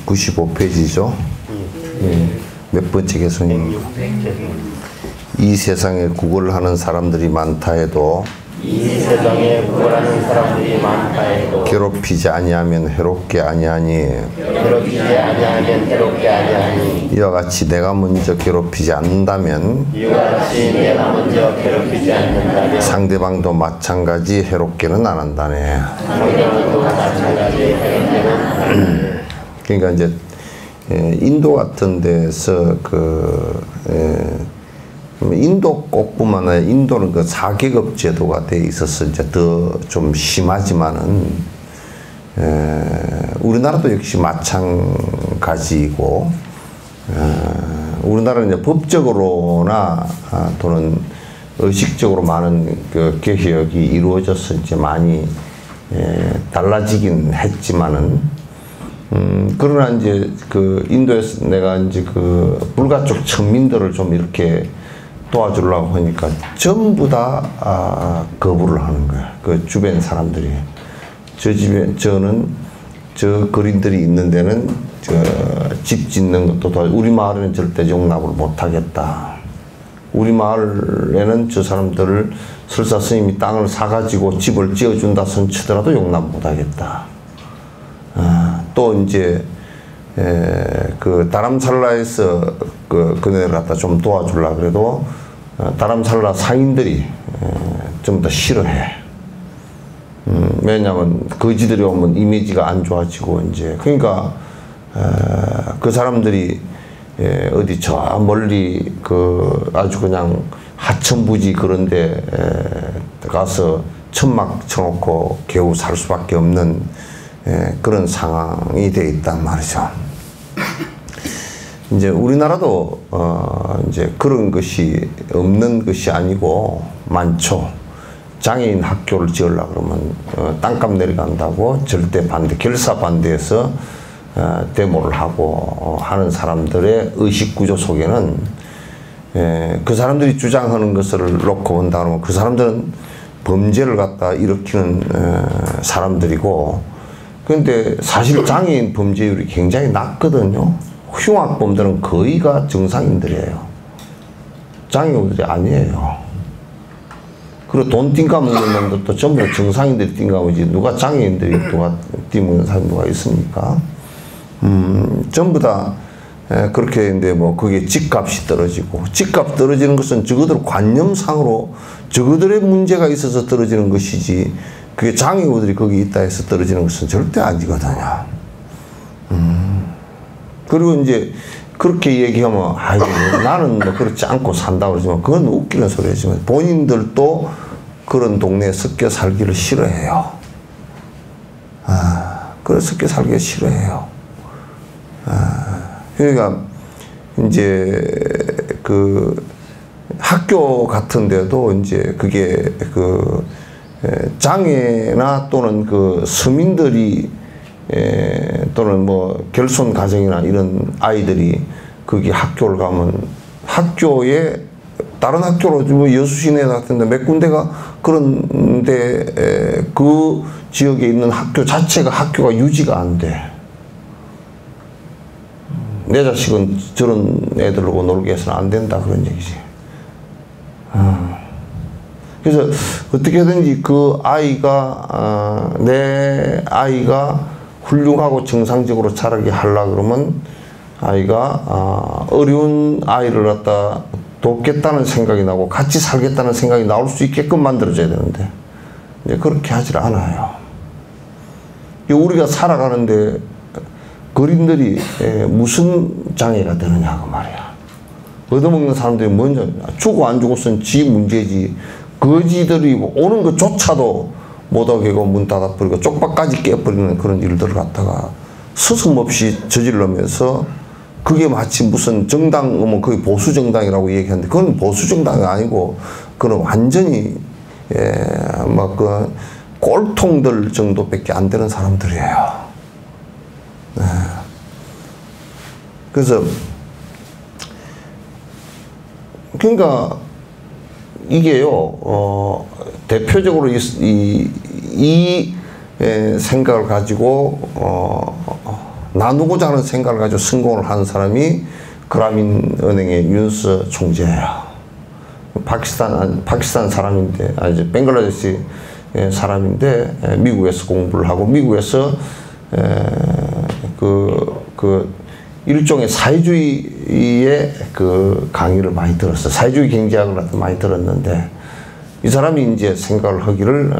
95페이지죠. 몇 번째 개선입니까? 이 세상에 구걸하는 사람들이 많다 해도 괴롭히지 아니하면 해롭게 아니하니 이와 같이 내가 먼저 괴롭히지 않는다면 상대방도 마찬가지 해롭게는 안 한다네. 그러니까 이제 인도 같은 데서 인도 꼭뿐만 아니라 인도는 그 4계급 제도가 돼 있어서 이제 더 좀 심하지만은 우리나라도 역시 마찬가지이고 우리나라는 이제 법적으로나 또는 의식적으로 많은 그 개혁이 이루어져서 이제 많이 달라지긴 했지만은 그러나 이제 그 인도에서 내가 이제 그 불가촉 천민들을 좀 이렇게 도와주려고 하니까 전부 다 거부를 하는 거야. 그 주변 사람들이. 저는 저 거린들이 있는 데는 집 짓는 것도 도와주고 우리 마을에는 절대 용납을 못 하겠다. 우리 마을에는 저 사람들을 설사 스님이 땅을 사가지고 집을 지어준다 손 치더라도 용납 못 하겠다. 또 이제 그 다람살라에서 그네를 갖다 좀 도와주려고 그래도 다람살라 사인들이 좀 더 싫어해. 왜냐하면 거지들이 오면 이미지가 안 좋아지고 이제 그러니까 그 사람들이 어디 저 멀리 그 아주 그냥 하천부지 그런데 가서 천막 쳐놓고 겨우 살 수밖에 없는 그런 상황이 돼 있단 말이죠. 이제 우리나라도 이제 그런 것이 없는 것이 아니고 많죠. 장애인 학교를 지으려고 그러면 땅값 내려간다고 절대 반대, 결사 반대해서 데모를 하고 하는 사람들의 의식구조 속에는 그 사람들이 주장하는 것을 놓고 본다 그러면 그 사람들은 범죄를 갖다 일으키는 사람들이고 그런데 사실 장애인 범죄율이 굉장히 낮거든요. 흉악범들은 거의가 정상인들이에요. 장애인들이 아니에요. 그리고 돈 띵까먹는 놈들도 전부 다 정상인들이 띵까먹지 누가 장애인들이 누가 띵먹는 사람이 누가 있습니까? 전부 다 그렇게 했는데 뭐 그게 집값이 떨어지고 집값 떨어지는 것은 저그들 관념상으로 저그들의 문제가 있어서 떨어지는 것이지 그게 장애우들이 거기 있다 해서 떨어지는 것은 절대 아니거든요. 그리고 이제 그렇게 얘기하면 아이고 나는 뭐 그렇지 않고 산다고 그러지만 그건 웃기는 소리지만 본인들도 그런 동네에 섞여 살기를 싫어해요. 그래 섞여 살기를 싫어해요. 그러니까 이제 그 학교 같은 데도 이제 그게 그 장애나 또는 그 서민들이 또는 뭐 결손 가정이나 이런 아이들이 거기 학교를 가면 학교에 다른 학교로 뭐 여수시내 같은 데 몇 군데가 그런데 그 지역에 있는 학교 자체가 학교가 유지가 안 돼. 내 자식은 저런 애들하고 놀게 해서는 안 된다 그런 얘기지. 그래서 어떻게든지 그 아이가 내 아이가 훌륭하고 정상적으로 자라게 하려고 그러면 아이가 어려운 아이를 갖다 돕겠다는 생각이 나고 같이 살겠다는 생각이 나올 수 있게끔 만들어줘야 되는데 이제 그렇게 하질 않아요. 우리가 살아가는데 거린들이 무슨 장애가 되느냐고 말이야. 얻어먹는 사람들이 먼저 죽고 안 죽었으면 지 문제지 거지들이 오는 것조차도 못하게고 문 닫아버리고 쪽박까지 깨버리는 그런 일들을 갖다가 서슴없이 저지르면서 그게 마치 무슨 정당, 뭐 거의 보수정당이라고 얘기하는데 그건 보수정당이 아니고 그건 완전히 막 그 꼴통들 정도밖에 안 되는 사람들이에요. 그래서 그러니까 이게요 대표적으로 이 생각을 가지고 나누고자 하는 생각을 가지고 성공을 하는 사람이 그라민은행의 윤스 총재예요. 파키스탄 사람인데, 아니, 벵글라데시 사람인데, 미국에서 공부를 하고, 미국에서, 일종의 사회주의의 그 강의를 많이 들었어요. 사회주의 경제학을 많이 들었는데, 이 사람이 이제 생각을 하기를,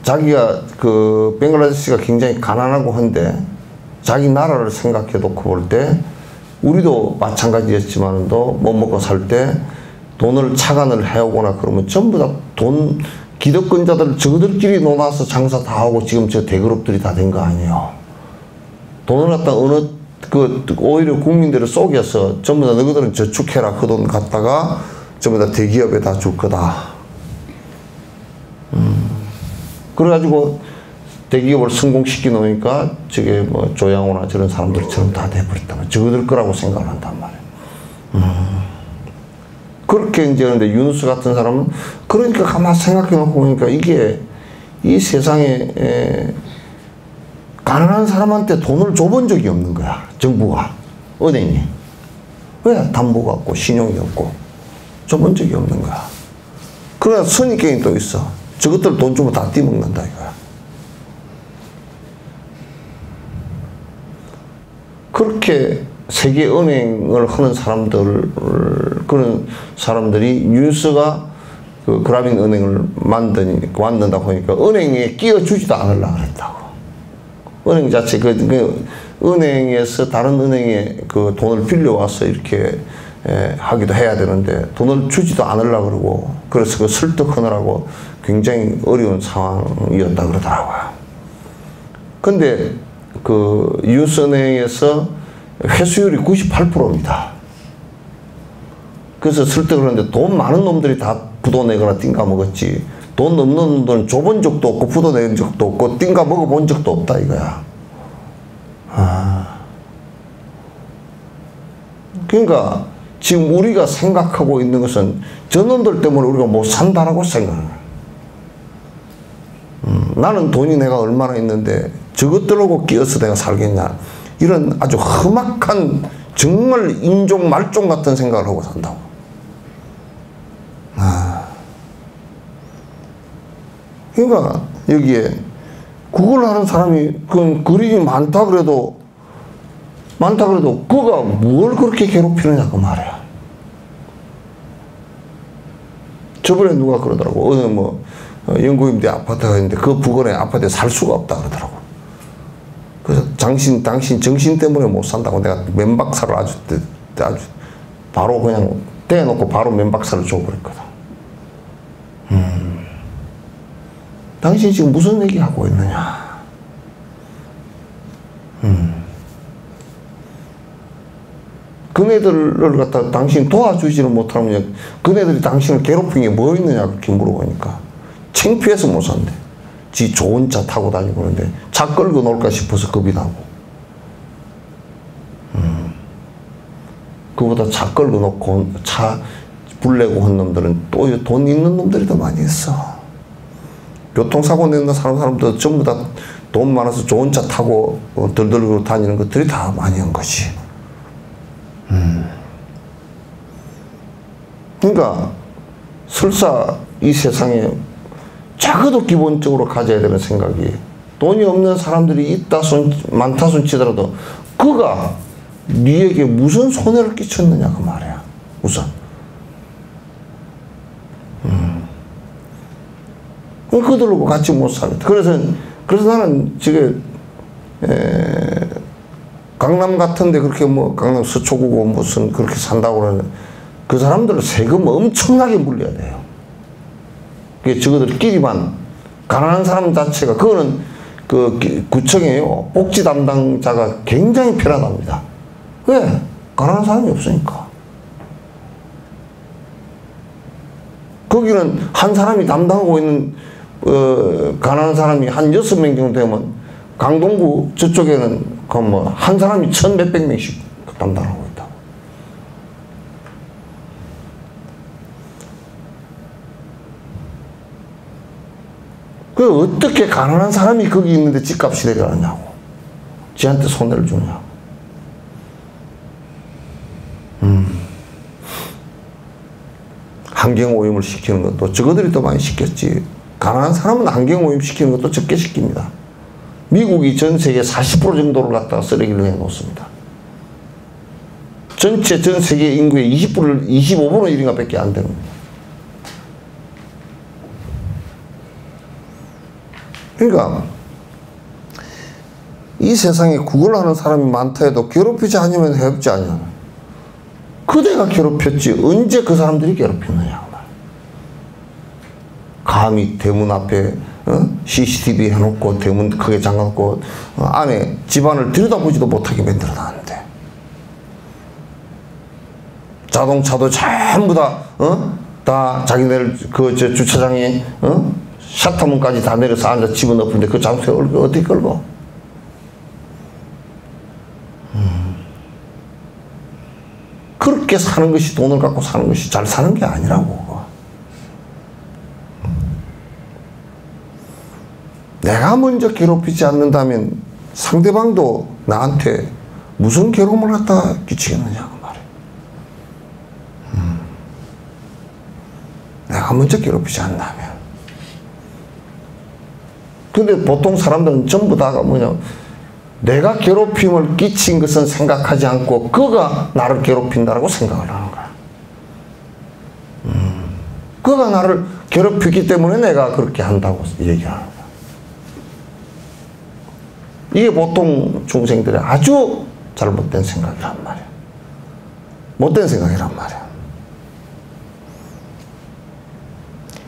자기가 벵글라데시가 굉장히 가난하고 한데, 자기 나라를 생각해 놓고 볼 때, 우리도 마찬가지였지만도 못 먹고 살 때 돈을 차관을 해오거나 그러면 전부 다 기득권자들 저들끼리 논아서 장사 다 하고 지금 저 대그룹들이 다 된 거 아니에요. 돈을 갖다 오히려 국민들을 속여서 전부 다 너희들은 저축해라 그 돈 갖다가 전부 다 대기업에 다 줄 거다. 그래가지고 대기업을 성공시키 놓으니까 저게 뭐 조양호나 저런 사람들처럼 다 돼버렸단 말이야. 저들 거라고 생각을 한단 말이야. 그렇게 이제 그런데 윤수 같은 사람은 그러니까 가만 생각해 놓고 보니까 이게 이 세상에 가난한 사람한테 돈을 줘본 적이 없는 거야. 정부가, 은행이. 왜? 담보가 없고 신용이 없고 줘본 적이 없는 거야. 그러나 선입견이 또 있어. 저것들 돈 주면 다 띠먹는다 이거야. 그렇게 세계 은행을 하는 그런 사람들이 윤스가 그 그라민 은행을 만든다고 하니까 은행에 끼워주지도 않으려고 그랬다고. 은행 자체, 은행에서 다른 은행에 그 돈을 빌려와서 이렇게 하기도 해야 되는데 돈을 주지도 않으려고 그러고 그래서 그 설득하느라고 굉장히 어려운 상황이었다 그러더라고요. 근데 그 윤스 은행에서 회수율이 98%입니다. 그래서 설득을 하는데 돈 많은 놈들이 다 부도 내거나 띵가 먹었지 돈 없는 놈들은 줘본 적도 없고 부도 낸 적도 없고 띵가 먹어본 적도 없다 이거야. 그러니까 지금 우리가 생각하고 있는 것은 저놈들 때문에 우리가 못 산다라고 생각해요. 나는 돈이 내가 얼마나 있는데 저것들하고 끼어서 내가 살겠냐. 이런 아주 험악한 정말 인종 말종 같은 생각을 하고 산다고. 그러니까 여기에 그걸 하는 사람이 그림이 많다 그래도 그가 뭘 그렇게 괴롭히느냐 그 말이야. 저번에 누가 그러더라고. 어느 영국임대 아파트가 있는데 그 부근에 아파트에 살 수가 없다 그러더라고. 그래서 당신 정신 때문에 못 산다고 내가 맨박사를 아주 바로 그냥 떼어놓고 바로 맨박사를 줘버렸거든. 당신 지금 무슨 얘기 하고 있느냐. 그네들을 갖다 당신 도와주지는 못하면 그네들이 당신을 괴롭힌 게 뭐 있느냐 그렇게 물어보니까 창피해서 못 산대. 지 좋은 차 타고 다니고 그러는데 차 끌고 놀까 싶어서 겁이 나고 그보다 차 끌고 놓고 차 불내고 한 놈들은 또 돈 있는 놈들이 더 많이 있어. 교통사고 내는 사람들 전부 다 돈 많아서 좋은 차 타고 들들고 다니는 것들이 다 많이 한 것이. 그러니까 설사 이 세상에 적어도 기본적으로 가져야 되는 생각이 돈이 없는 사람들이 많다 손 치더라도 그가 네에게 무슨 손해를 끼쳤느냐 그 말이야. 우선 그들하고 같이 못 살겠다. 그래서 나는 지금 강남 같은데 그렇게 강남 서초구고 무슨 그렇게 산다고 그러는데 그 사람들은 세금 엄청나게 물려야 돼요. 그게 저거들끼리만 가난한 사람 자체가 그거는 그 구청에요 복지 담당자가 굉장히 편하답니다. 왜? 가난한 사람이 없으니까. 거기는 한 사람이 담당하고 있는 가난한 사람이 한 6명 정도 되면 강동구 저쪽에는 한 사람이 1,몇백 명씩 담당하고 있다. 그 어떻게 가난한 사람이 거기 있는데 집값이 내려가냐고. 지한테 손해를 주냐고. 환경오염을 시키는 것도 저거들이 더 많이 시켰지. 가난한 사람은 환경오염 시키는 것도 적게 시킵니다. 미국이 전 세계 40% 정도를 갖다가 쓰레기를 해놓습니다. 전체 전 세계 인구의 25분의 1인가 밖에 안 되는 겁니다. 그러니까 이 세상에 구걸하는 사람이 많다 해도 괴롭히지 않으면 해롭지 않냐. 그대가 괴롭혔지 언제 그 사람들이 괴롭혔느냐. 감히 대문 앞에 CCTV 해놓고 대문 크게 잠가놓고 안에 집안을 들여다보지도 못하게 만들어놨는데 자동차도 전부 다 자기네들 저 주차장에 샤터문까지 다 내려서 앉아 집어넣는데 그 자동차 어떻게 끌고? 그렇게 사는 것이 돈을 갖고 사는 것이 잘 사는 게 아니라고. 내가 먼저 괴롭히지 않는다면 상대방도 나한테 무슨 괴로움을 갖다 끼치겠느냐고 말이야. 내가 먼저 괴롭히지 않는다면. 근데 보통 사람들은 전부 다가 뭐냐, 내가 괴롭힘을 끼친 것은 생각하지 않고 그가 나를 괴롭힌다라고 생각을 하는 거야. 그가 나를 괴롭히기 때문에 내가 그렇게 한다고 얘기하는 거야. 이게 보통 중생들의 아주 잘못된 생각이란 말이야. 못된 생각이란 말이야.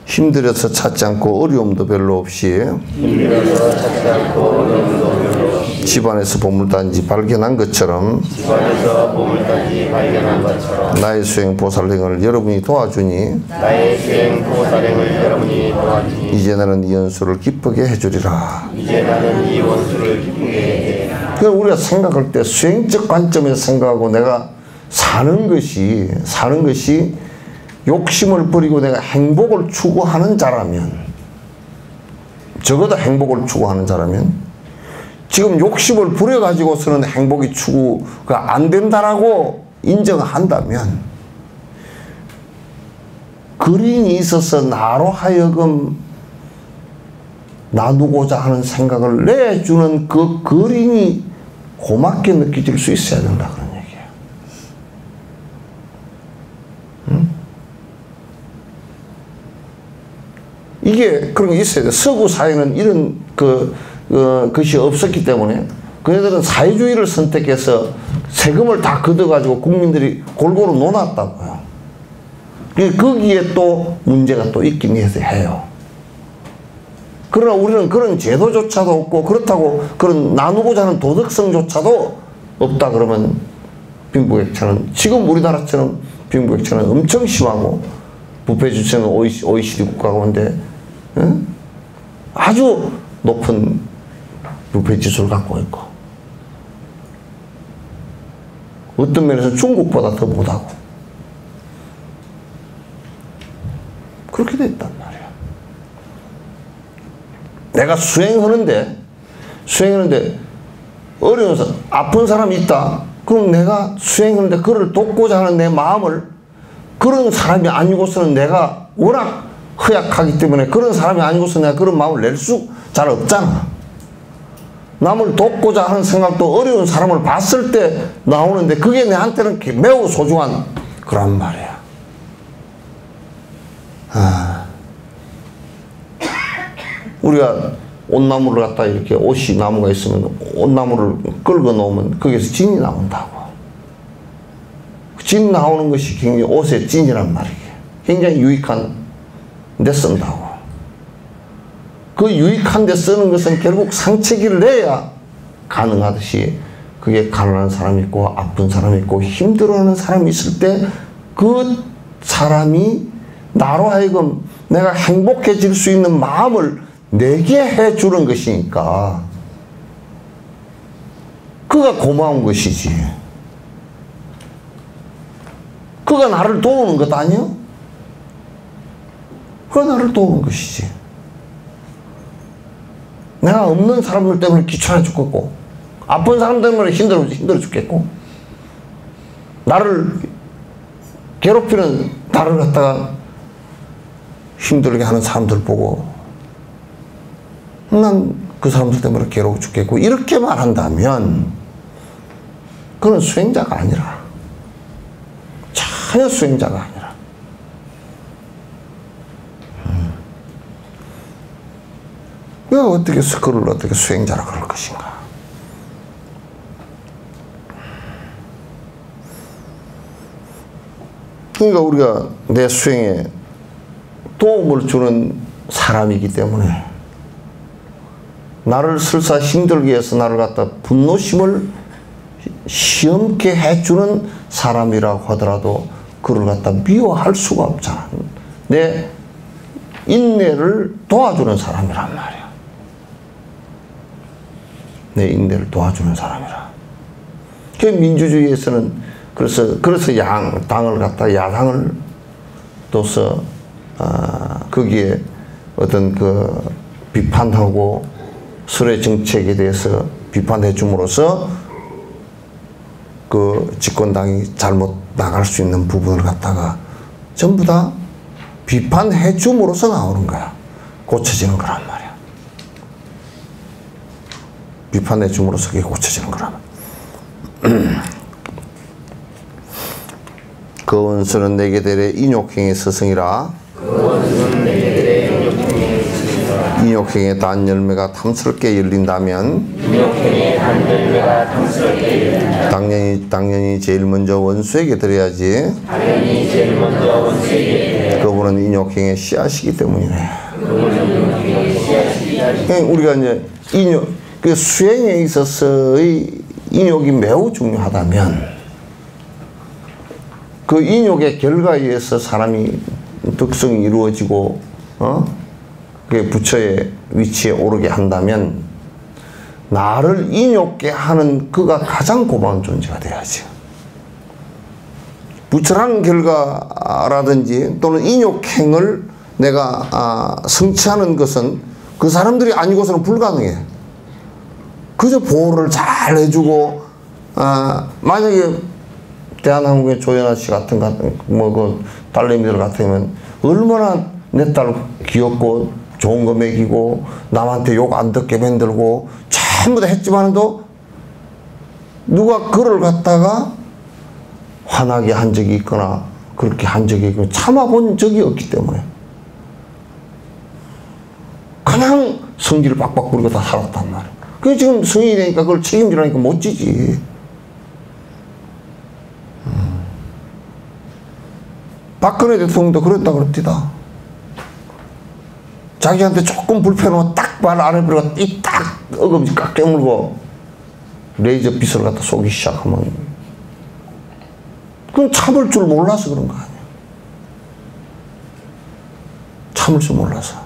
힘들어서 찾지 않고 어려움도 별로 없이 집안에서 보물단지 발견한 것처럼 나의 수행 보살행을 여러분이 도와주니 이제 나는 이 원수를 기쁘게 해주리라. 그러니까 우리가 생각할 때 수행적 관점에서 생각하고 내가 사는 것이 욕심을 버리고 내가 행복을 추구하는 자라면, 적어도 행복을 추구하는 자라면, 지금 욕심을 부려가지고서는 행복이 추구가 안 된다라고 인정한다면, 거린이 있어서 나로 하여금 나누고자 하는 생각을 내주는 그 거린이 고맙게 느껴질 수 있어야 된다. 그런 얘기예요. 이게 그런 게 있어야 돼. 서구 사회는 이런 것이 없었기 때문에 그네들은 사회주의를 선택해서 세금을 다 걷어가지고 국민들이 골고루 논았다고요. 거기에 또 문제가 또 있긴 해요. 그러나 우리는 그런 제도조차도 없고 그렇다고 그런 나누고자 하는 도덕성조차도 없다 그러면 빈부격차는, 지금 우리나라처럼 빈부격차는 엄청 심하고 부패주체는 OECD 국가 가운데 아주 높은 부패지수를 갖고 있고 어떤 면에서 중국보다 더 못하고 그렇게 됐단 말이야. 내가 수행하는데 어려운 사람, 아픈 사람이 있다. 그럼 내가 수행하는데 그를 돕고자 하는 내 마음을, 그런 사람이 아니고서는 내가 워낙 허약하기 때문에 그런 사람이 아니고서 내가 그런 마음을 낼 수 잘 없잖아. 남을 돕고자 하는 생각도 어려운 사람을 봤을 때 나오는데 그게 내한테는 매우 소중한 그런 말이야. 우리가 온나무를 갖다 이렇게 옷이 나무가 있으면 온나무를 끌고 놓으면 거기서 진이 나온다고. 진 나오는 것이 굉장히 옷의 진이란 말이에요. 굉장히 유익한 데 쓴다고. 그 유익한 데 쓰는 것은 결국 상처기를 내야 가능하듯이 그게 가난한 사람이 있고 아픈 사람이 있고 힘들어하는 사람이 있을 때 그 사람이 나로 하여금 내가 행복해질 수 있는 마음을 내게 해주는 것이니까 그가 고마운 것이지. 그가 나를 도우는 것 아니요? 그가 나를 도우는 것이지. 내가 없는 사람들 때문에 귀찮아 죽겠고, 아픈 사람 때문에 힘들어 죽겠고, 나를 괴롭히는, 나를 갖다가 힘들게 하는 사람들 보고 난 그 사람들 때문에 괴로워 죽겠고, 이렇게 말한다면 그는 수행자가 아니라, 전혀 수행자가 아니라, 왜 어떻게 그를 어떻게 수행자라 그럴 것인가? 그러니까 우리가 내 수행에 도움을 주는 사람이기 때문에, 나를 설사 힘들게 해서 나를 갖다 분노심을 시험케 해주는 사람이라고 하더라도 그를 갖다 미워할 수가 없잖아. 내 인내를 도와주는 사람이란 말이야. 내 인내를 도와주는 사람이라. 그 민주주의에서는 그래서 당을 갖다 야당을 둬서 거기에 어떤 그 비판하고 수레 정책에 대해서 비판해 줌으로써 그 집권당이 잘못 나갈 수 있는 부분을 갖다가 전부 다 비판해 줌으로써 나오는 거야. 고쳐지는 거란 말이야. 비판해 줌으로써 그게 고쳐지는 거란 말이야. 그 원수는 내게 되려 인욕행의 스승이라. 인욕행의 단 열매가 탐스럽게 열린다면 당연히 제일 먼저 원수에게 드려야지. 그분은 인욕행의 씨앗이기 때문이네. 우리가 이제 그 수행에 있어서의 인욕이 매우 중요하다면, 그 인욕의 결과에 의해서 사람이 덕성이 이루어지고 그 부처의 위치에 오르게 한다면, 나를 인욕게 하는 그가 가장 고마운 존재가 돼야지. 부처라는 결과라든지 또는 인욕행을 내가 성취하는 것은 그 사람들이 아니고서는 불가능해. 그저 보호를 잘 해주고, 만약에 대한항공의 조연아 씨 같은 그 딸내미들 같으면 얼마나 내 딸 귀엽고 좋은 거 먹이고 남한테 욕 안 듣게 만들고 전부 다 했지만도 누가 그를 갖다가 화나게 한 적이 있거나 그렇게 한 적이 있고 참아본 적이 없기 때문에 그냥 성질을 박박 부리고 다 살았단 말이야. 그게 지금 성인이 되니까 그걸 책임지라니까 못 지지. 박근혜 대통령도 그랬다 그럽니다. 자기한테 조금 불편하면 딱 말 안 해버리고 딱 어금니 깍 깨물고 레이저 빛을 갖다 쏘기 시작하면 그건 참을 줄 몰라서 그런 거 아니야. 참을 줄 몰라서.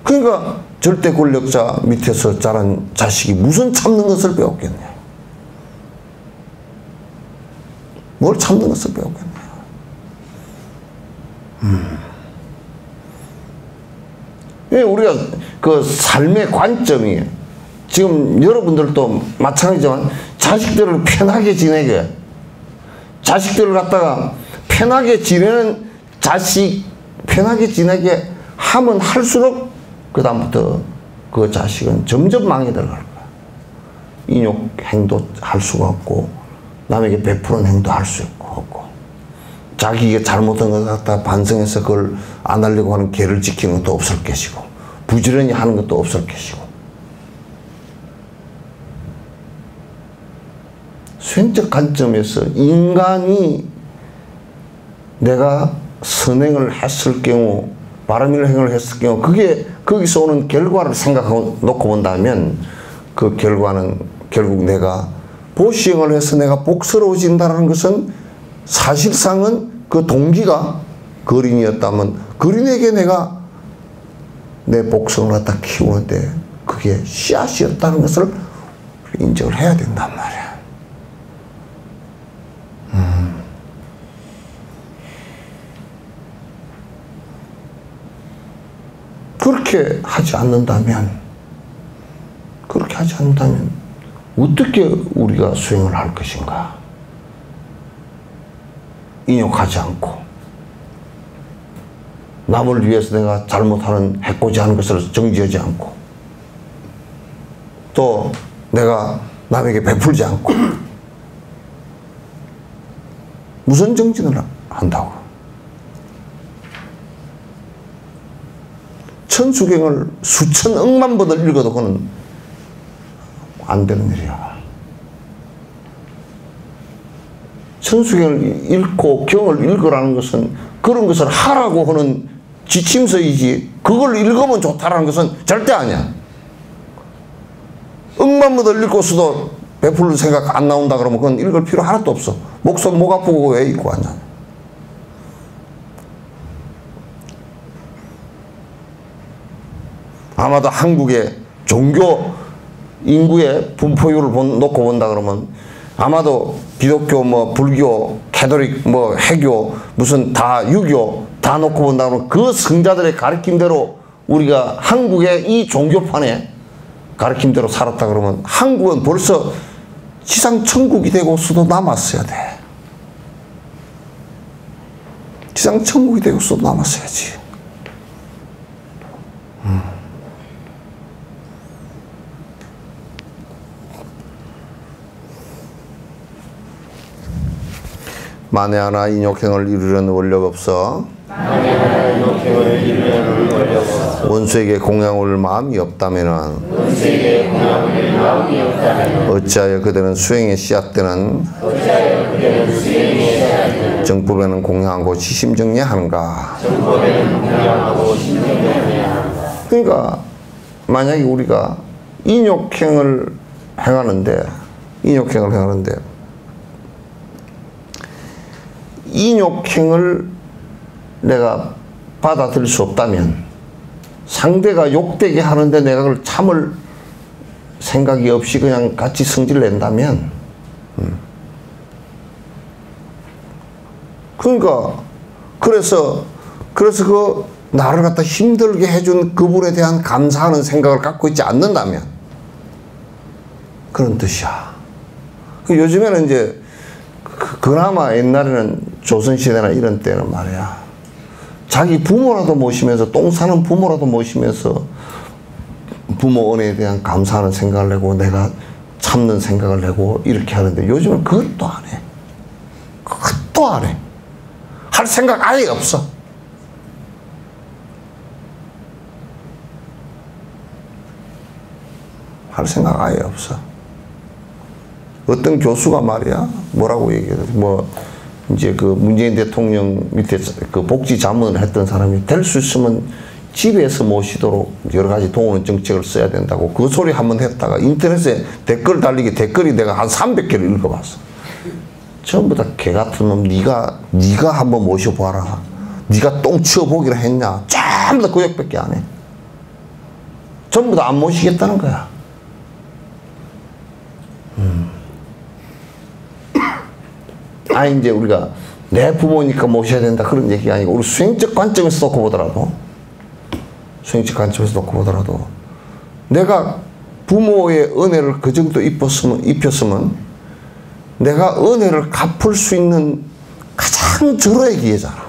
그러니까 절대 권력자 밑에서 자란 자식이 무슨 참는 것을 배웠겠냐. 뭘 참는 것을 배웠겠냐. 우리가 그 삶의 관점이 지금 여러분들도 마찬가지지만 자식들을 편하게 지내게, 자식들을 갖다가 편하게 지내는 자식 편하게 지내게 하면 할수록 그 다음부터 그 자식은 점점 망해 들어갈 거야. 인욕 행도 할 수가 없고 남에게 베푸는 행도 할 수 없고 자기가 잘못한 것 갖다 반성해서 그걸 안 하려고 하는 계를 지키는 것도 없을 것이고 부지런히 하는 것도 없을 것이고. 수행적 관점에서 인간이 내가 선행을 했을 경우, 바람일 행을 했을 경우 그게 거기서 오는 결과를 생각하고 놓고 본다면 그 결과는 결국 내가 보시행을 해서 내가 복스러워진다는 것은 사실상은 그 동기가 거린이었다면 거린에게 내가 내 복성을 갖다 키우는데 그게 씨앗이었다는 것을 인정을 해야 된단 말이야. 그렇게 하지 않는다면 어떻게 우리가 수행을 할 것인가? 인욕하지 않고 남을 위해서 내가 잘못하는 해코지 하는 것을 정지하지 않고 또 내가 남에게 베풀지 않고 무슨 정진을 한다고? 천수경을 수천 억만 번을 읽어도 그건 안 되는 일이야. 천수경을 읽고 경을 읽으라는 것은 그런 것을 하라고 하는 지침서이지 그걸 읽으면 좋다라는 것은 절대 아니야. 억만 번을 읽고서도 베풀 생각 안 나온다 그러면 그건 읽을 필요 하나도 없어. 목소리 목 아프고 왜 읽고 왔냐. 아마도 한국의 종교 인구의 분포율을 놓고 본다 그러면 아마도 기독교 뭐 불교 캐톨릭 뭐 해교 무슨 다 유교 다 놓고 본다 그러면 그 성자들의 가르침대로 우리가 한국의 이 종교판에 가르침대로 살았다 그러면 한국은 벌써 지상 천국이 되고 수도 남았어야 돼. 지상 천국이 되고 수도 남았어야지. 만에 하나 인욕행을 이루려는 원력 없어 원수에게 공양을 마음이 없다면은 어찌하여 그들은 수행에 씨앗되는 정법에는 공양하고 지심정리하는가. 그러니까 만약에 우리가 인욕행을 행하는데 인욕행을 내가 받아들일 수 없다면 상대가 욕되게 하는데 내가 그걸 참을 생각이 없이 그냥 같이 성질 낸다면 그러니까 그래서 그 나를 갖다 힘들게 해준 그분에 대한 감사하는 생각을 갖고 있지 않는다면 그런 뜻이야. 요즘에는 이제 그나마 옛날에는 조선시대나 이런 때는 말이야 자기 부모라도 모시면서 똥 싸는 부모라도 모시면서 부모 은혜에 대한 감사하는 생각을 내고 내가 참는 생각을 내고 이렇게 하는데 요즘은 그것도 안 해. 그것도 안 해. 할 생각 아예 없어. 할 생각 아예 없어. 어떤 교수가 말이야 뭐라고 얘기해 뭐 이제 그 문재인 대통령 밑에 그 복지 자문을 했던 사람이 될 수 있으면 집에서 모시도록 여러 가지 동원 정책을 써야 된다고 그 소리 한번 했다가 인터넷에 댓글 달리기 댓글이 내가 한 300개를 읽어봤어. 전부 다 개 같은 놈 네가 한번 모셔봐라. 네가 똥 치워보기로 했냐. 전부 다 그 욕밖에 안 해. 전부 다 안 모시겠다는 거야. 이제 우리가 내 부모니까 모셔야 된다 그런 얘기가 아니고 우리 수행적 관점에서 놓고 보더라도 내가 부모의 은혜를 그 정도 입혔으면 내가 은혜를 갚을 수 있는 가장 절호의 기회잖아.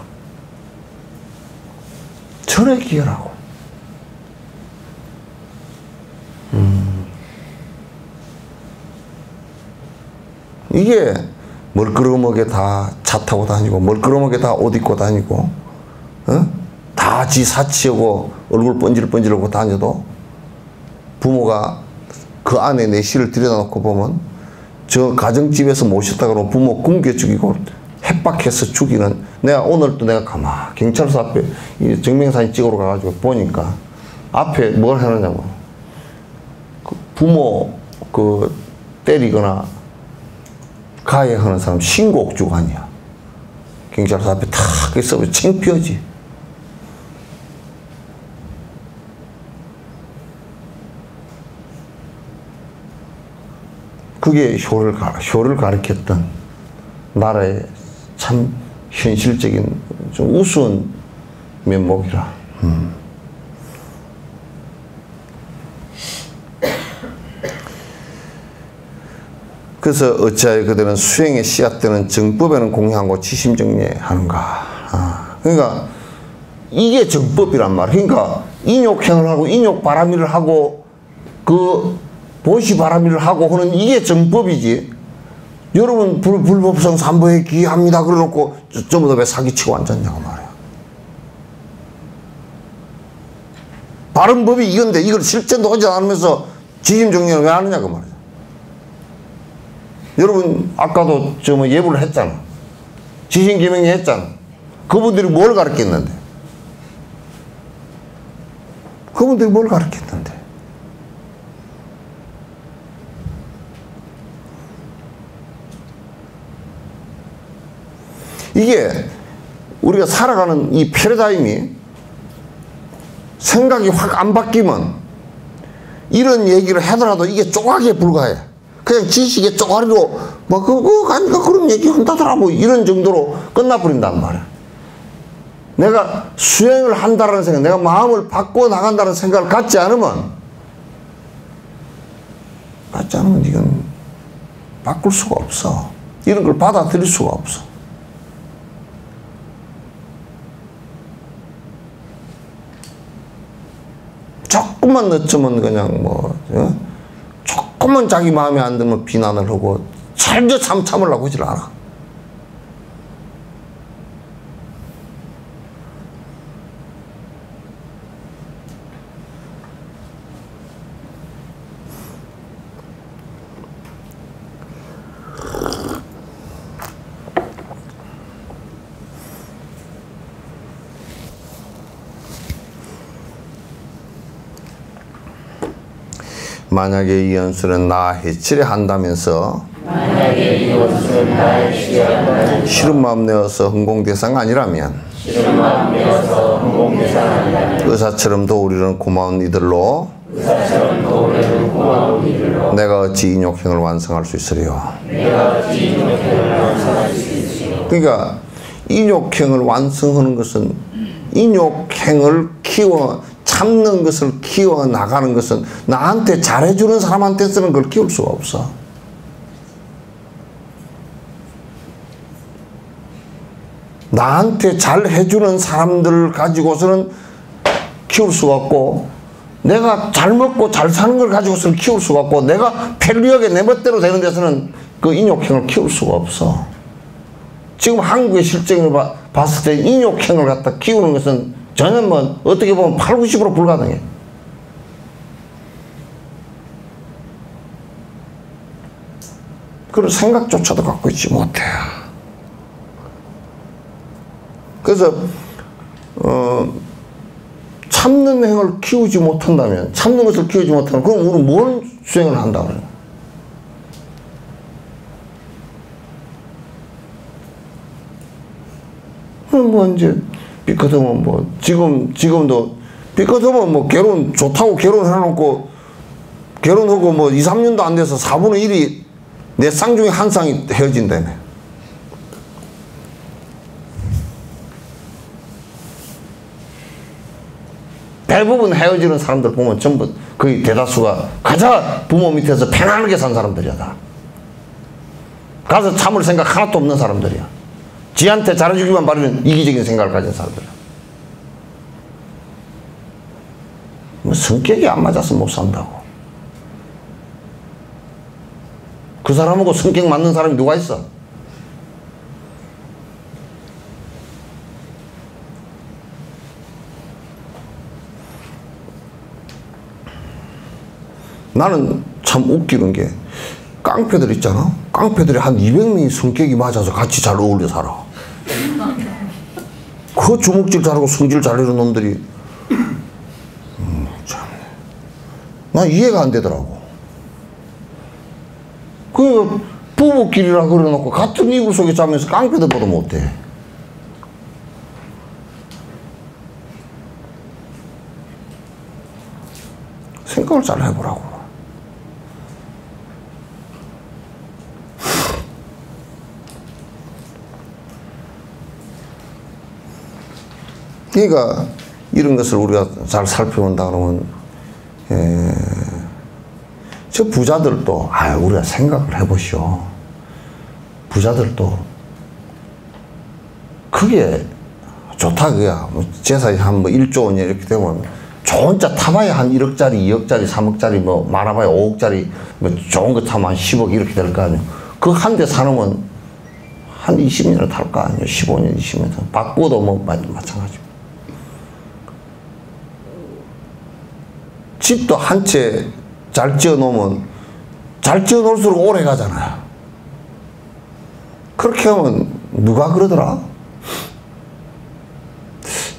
절호의 기회라고. 이게 멀끄러먹게 다 차 타고 다니고 멀끄러먹게 다 옷 입고 다니고 다 지 사치하고 얼굴 번질번질하고 다녀도 부모가 그 안에 내실을 들여다놓고 보면 저 가정집에서 모셨다 그러면 부모 굶겨 죽이고 협박해서 죽이는 내가 오늘 또 내가 경찰서 앞에 증명사진 찍으러 가가지고 보니까 앞에 뭘 해놨냐고 그 부모 때리거나 가해하는 사람 신고옥 주간이야. 경찰서 앞에 탁 있어 창피하지. 그게 효를 가리켰던 나라의 참 현실적인 좀 우스운 면목이라. 그래서 어찌하여 그들은 수행의 씨앗되는 정법에는 공양하고 지심정리하는가. 그러니까 이게 정법이란 말이야. 그러니까 인욕행을 하고 인욕바라미를 하고 그 보시바라미를 하고 하는 이게 정법이지. 여러분 불법성 삼보에 기합니다 그래놓고 전부 다 왜 사기치고 앉았냐고 말이야. 바른 법이 이건데 이걸 실천도 하지 않으면서 지심정리를 왜 하느냐고 말이야. 여러분 아까도 저 뭐 예불을 했잖아. 지심기명이 했잖아. 그분들이 뭘 가르쳤는데? 그분들이 뭘 가르쳤는데? 이게 우리가 살아가는 이 패러다임이 생각이 확 안 바뀌면 이런 얘기를 하더라도 이게 조각에 불과해. 그냥 지식의 쪼가리로 뭐 그거 그런 얘기 한다더라 뭐 이런 정도로 끝나버린단 말이야. 내가 수행을 한다는 생각, 내가 마음을 바꿔 나간다는 생각을 갖지 않으면 이건 바꿀 수가 없어. 이런 걸 받아들일 수가 없어. 조금만 늦추면 그냥 뭐 조금만 자기 마음에 안 들면 비난을 하고 절대 참으려고 하질 않아. 만약에 이 연수는 나 해치려 한다면서 싫은 마음 내어서 흥공대상 아니라면 의사처럼 도우리는 고마운 이들로 내가 어찌 인욕행을 완성할 수 있으리요. 그러니까 인욕행을 완성하는 것은 인욕행을 참는 것을 키워 나가는 것은 나한테 잘해주는 사람한테서는 그걸 키울 수가 없어. 나한테 잘해주는 사람들 가지고서는 키울 수가 없고, 내가 잘 먹고 잘 사는 걸 가지고서는 키울 수가 없고, 내가 편리하게 내 멋대로 되는 데서는 그 인욕행을 키울 수가 없어. 지금 한국의 실정을 봤을 때 인욕행을 갖다 키우는 것은 전혀 뭐 어떻게 보면 80~90% 불가능해. 그런 생각조차도 갖고 있지 못해. 그래서 참는 행을 키우지 못한다면, 참는 것을 키우지 못하면 그럼 우리는 뭔 수행을 한다고 그래요? 뭐 이제 삐끗하면 뭐 지금도 삐끗하면 뭐 결혼 좋다고 결혼해놓고 결혼하고 뭐 2~3년도 안 돼서 4분의 1이 내 쌍 중에 한 쌍이 헤어진다며. 대부분 헤어지는 사람들 보면 전부 거의 대다수가 가자 부모 밑에서 편안하게 산 사람들이야. 다 가서 참을 생각 하나도 없는 사람들이야. 지한테 잘해주기만 바라는 이기적인 생각을 가진 사람들이야. 뭐 성격이 안 맞아서 못 산다고. 그 사람하고 성격 맞는 사람이 누가 있어? 나는 참 웃기는 게 깡패들 있잖아. 깡패들이 한 200명이 성격이 맞아서 같이 잘 어울려 살아. 그 주먹질 잘하고 성질 잘하는 놈들이 참, 난 이해가 안 되더라고. 그 부부끼리라 그래놓고 같은 이불 속에 자면서 깡패들보다 못해. 생각을 잘 해보라고. 그러니까 이런 것을 우리가 잘 살펴본다 그러면 저 부자들도 우리가 생각을 해보시오. 부자들도 그게 좋다 그야. 뭐 재산이 한 뭐 1조 원 이렇게 되면 좋은 차 타봐야 한 1억짜리, 2억짜리, 3억짜리 뭐 많아봐야 5억짜리 뭐 좋은 거 타면 한 10억 이렇게 될 거 아니에요. 그 한 대 사놓으면 한 20년을 탈 거 아니에요. 15년, 20년. 바꾸도 뭐 마찬가지. 집도 한 채 잘 지어 놓으면 잘 지어 놓을수록 오래 가잖아요. 그렇게 하면 누가 그러더라?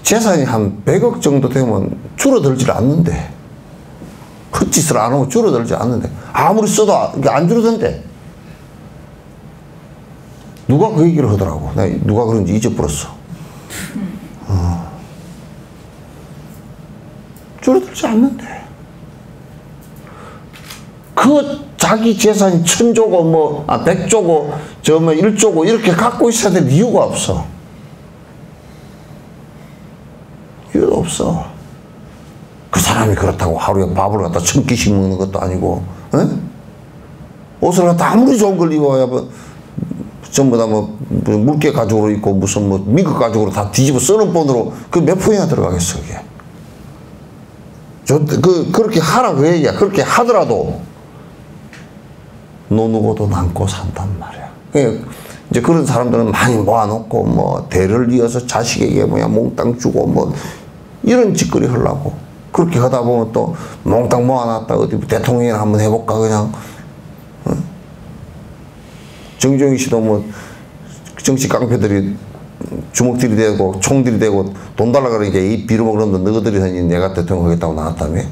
재산이 한 100억 정도 되면 줄어들질 않는데, 헛짓을 안 하고 줄어들지 않는데, 아무리 써도 안 줄어든대. 누가 그 얘기를 하더라고. 누가 그런지 잊어버렸어. 줄어들지 않는데. 그 자기 재산이 1000조고 뭐 100조고 저 뭐 1조고 이렇게 갖고 있어야 될 이유가 없어. 이유가 없어. 그 사람이 그렇다고 하루에 밥을 갖다 1000끼씩 먹는 것도 아니고, 에? 옷을 갖다 아무리 좋은 걸 입어야 뭐 전부 다 뭐 물개 가죽으로 입고 무슨 뭐 미국 가죽으로 다 뒤집어 쓰는 본으로 그 몇 푼이나 들어가겠어 그게. 그렇게 하라 그 얘기야. 그렇게 하더라도 노누고도 남고 산단 말이야. 이제 그런 사람들은 많이 모아놓고 뭐 대를 이어서 자식에게 뭐야 몽땅 주고 뭐 이런 짓거리 하려고. 그렇게 하다 보면 또 몽땅 모아놨다 어디 대통령이나 한번 해볼까 그냥. 정정희 씨도 뭐 정치 깡패들이 주먹들이 되고 총들이 되고 돈 달라 그러니까 이 빌어먹으는데 너희들이 하니 내가 대통령 하겠다고 나왔다며.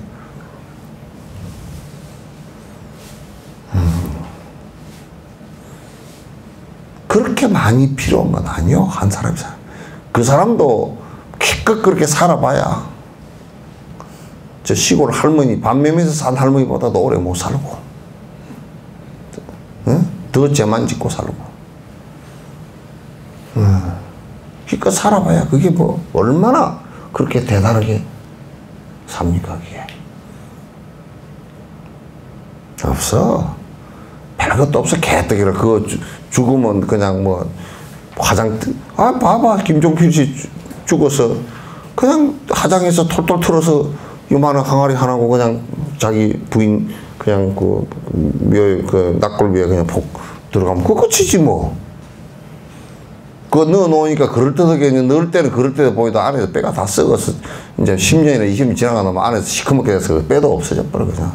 그렇게 많이 필요한 건 아니요. 한 사람이 그 사람도 기껏 그렇게 살아봐야 저 시골 할머니 밤매면서 산 할머니보다도 오래 못 살고, 응? 더 죄만 짓고 살고. 기껏 살아봐야 그게 뭐 얼마나 그렇게 대단하게 삽니까 그게. 없어. 별것도 없어. 개떡이라 그거 죽으면 그냥 뭐 봐봐 김종필 씨 죽어서 그냥 화장해서 톨톨 털어서 요만한 항아리 하나고 그냥 자기 부인 그냥 그 낙골비에 그냥 폭 들어가면 그거 끝이지 뭐. 그거 넣어놓으니까 그럴듯하게 넣을 때는 그럴듯해 보이도 안에서 빼가 다 썩어서 이제 10년이나 20년 지나가 나면 안에서 시커멓게 돼서 빼도 없어져 버려 그냥.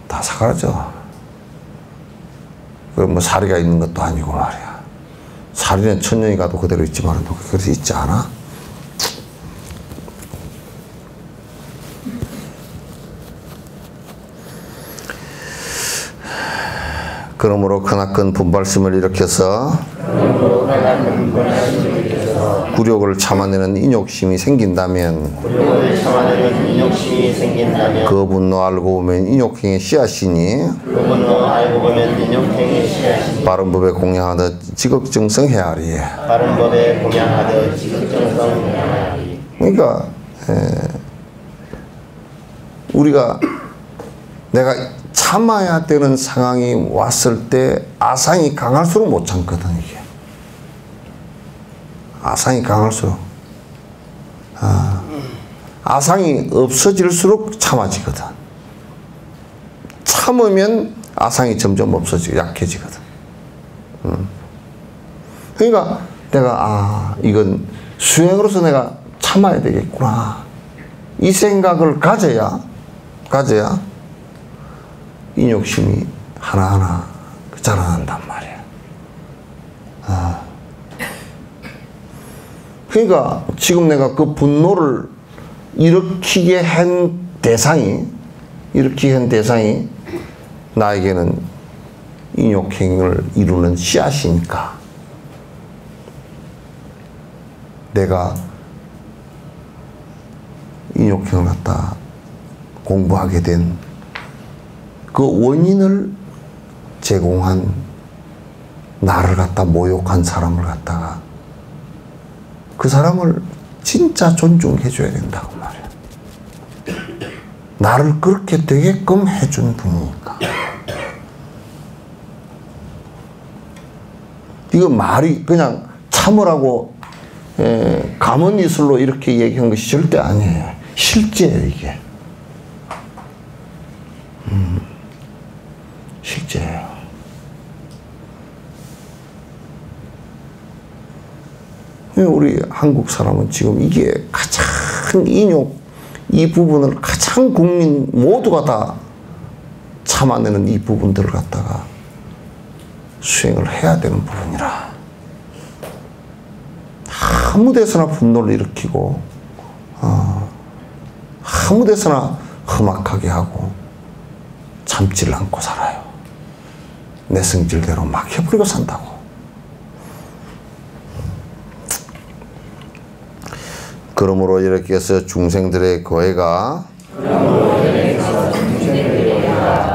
다 사라져. 그 뭐 사리가 있는 것도 아니고 말이야. 사리는 1000년이 가도 그대로 있지만 그렇게 있지 않아? 그러므로 크나큰 분발심을 일으켜서 굴욕을 참아내는 인욕심이 생긴다면 그 분노 알고 보면 인욕행의 씨앗이니 바른 법에 공양하듯 지극정성해야하리. 그러니까 우리가 내가 참아야 되는 상황이 왔을 때 아상이 강할수록 못 참거든 이게. 아상이 강할수록 아상이 없어질수록 참아지거든. 참으면 아상이 점점 없어지고 약해지거든. 그러니까 내가 이건 수행으로서 내가 참아야 되겠구나 이 생각을 가져야 인욕심이 하나하나 자라난단 말이야. 그러니까 지금 내가 그 분노를 일으키게 한 대상이 나에게는 인욕행을 이루는 씨앗이니까 내가 인욕행을 갖다 공부하게 된 그 원인을 제공한 나를 갖다 모욕한 사람을 갖다가 그 사람을 진짜 존중해 줘야 된다고 말이야. 나를 그렇게 되게끔 해준 분이니까. 이거 말이 그냥 참으라고 감언 이술로 이렇게 얘기한 것이 절대 아니에요. 실제예요, 이게. 실제예요. 우리 한국 사람은 지금 이게 가장 이 부분을 가장 국민 모두가 다 참아내는 이 부분들을 갖다가 수행을 해야 되는 부분이라. 아무 데서나 분노를 일으키고 아무 데서나 험악하게 하고 참지를 않고 살아요. 내 성질대로 막 해버리고 산다고. 그러므로 이렇게 해서 중생들의 거해가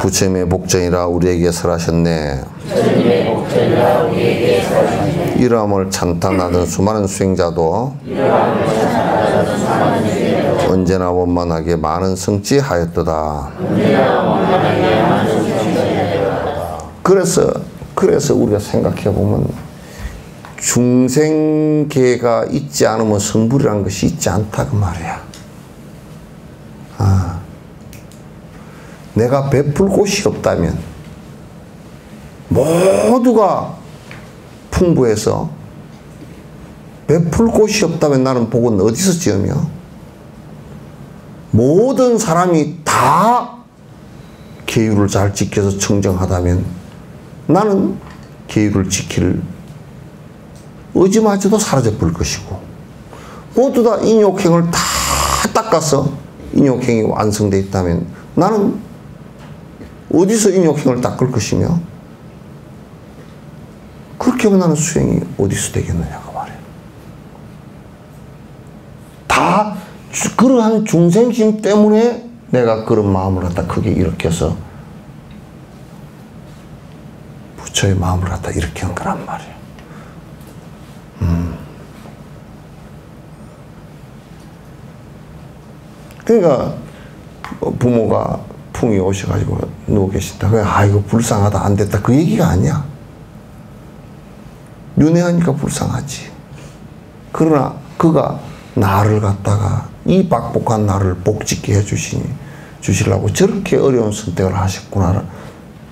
부처님의 복전이라 우리에게 설하셨네. 이러함을 찬탄하던 수많은 수행자도 언제나 원만하게 많은 성취하였도다. 그래서 우리가 생각해 보면 중생계가 있지 않으면 성불이라는 것이 있지 않다 그 말이야. 내가 베풀 곳이 없다면 모두가 풍부해서 베풀 곳이 없다면 나는 복은 어디서 지으며 모든 사람이 다 계율을 잘 지켜서 청정하다면 나는 계율을 지킬 의지마저도 사라져버릴 것이고 모두 다 인욕행을 다 닦아서 인욕행이 완성되어 있다면 나는 어디서 인욕행을 닦을 것이며 그렇게 하면 나는 수행이 어디서 되겠느냐고 말이에요. 다 그러한 중생심 때문에 내가 그런 마음을 갖다 크게 일으켜서 부처의 마음을 갖다 일으키는 거란 말이에요. 그러니까 부모가 풍이 오셔가지고 누워 계신다. 아이고 불쌍하다 안 됐다 그 얘기가 아니야. 윤회하니까 불쌍하지. 그러나 그가 나를 갖다가 이 박복한 나를 복짓게 주시려고 저렇게 어려운 선택을 하셨구나.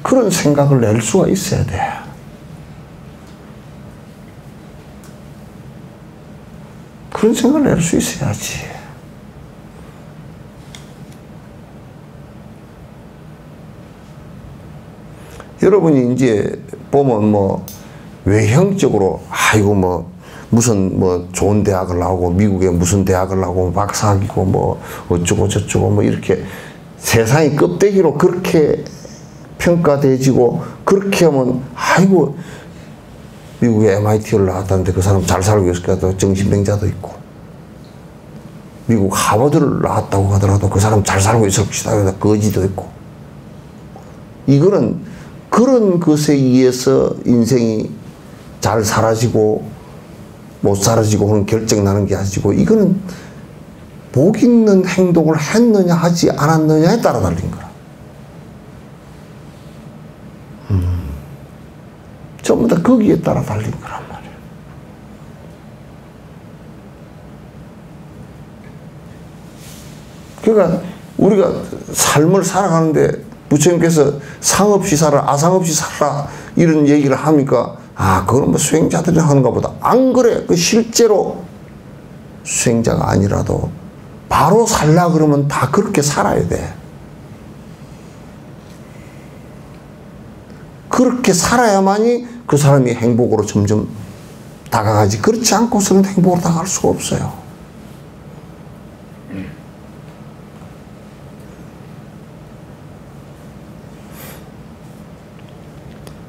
그런 생각을 낼 수가 있어야 돼. 그런 생각을 낼 수 있어야지. 여러분이 이제 보면 뭐 외형적으로 아이고 뭐 무슨 뭐 좋은 대학을 나오고 미국에 무슨 대학을 나오고 박사학위고 뭐 어쩌고 저쩌고 뭐 이렇게 세상이 껍데기로 그렇게 평가되지고 그렇게 하면 아이고 미국에 MIT를 나왔다는데 그 사람 잘 살고 있을 거다. 정신병자도 있고 미국 하버드를 나왔다고 하더라도 그 사람 잘 살고 있을 것이다. 거지도 있고 이거는 그런 것에 의해서 인생이 잘 사라지고 못 사라지고 하는 결정 나는 게 아니고 이거는 복 있는 행동을 했느냐 하지 않았느냐에 따라 달린 거라. 전부 다 거기에 따라 달린 거란 말이에요. 그러니까 우리가 삶을 살아가는데 부처님께서 상 없이 살아, 아상 없이 살아 이런 얘기를 하니까 그건 뭐 수행자들이 하는가 보다. 안 그래. 그 실제로 수행자가 아니라도 바로 살라 그러면 다 그렇게 살아야 돼. 그렇게 살아야만이 그 사람이 행복으로 점점 다가가지. 그렇지 않고서는 행복으로 다가갈 수가 없어요.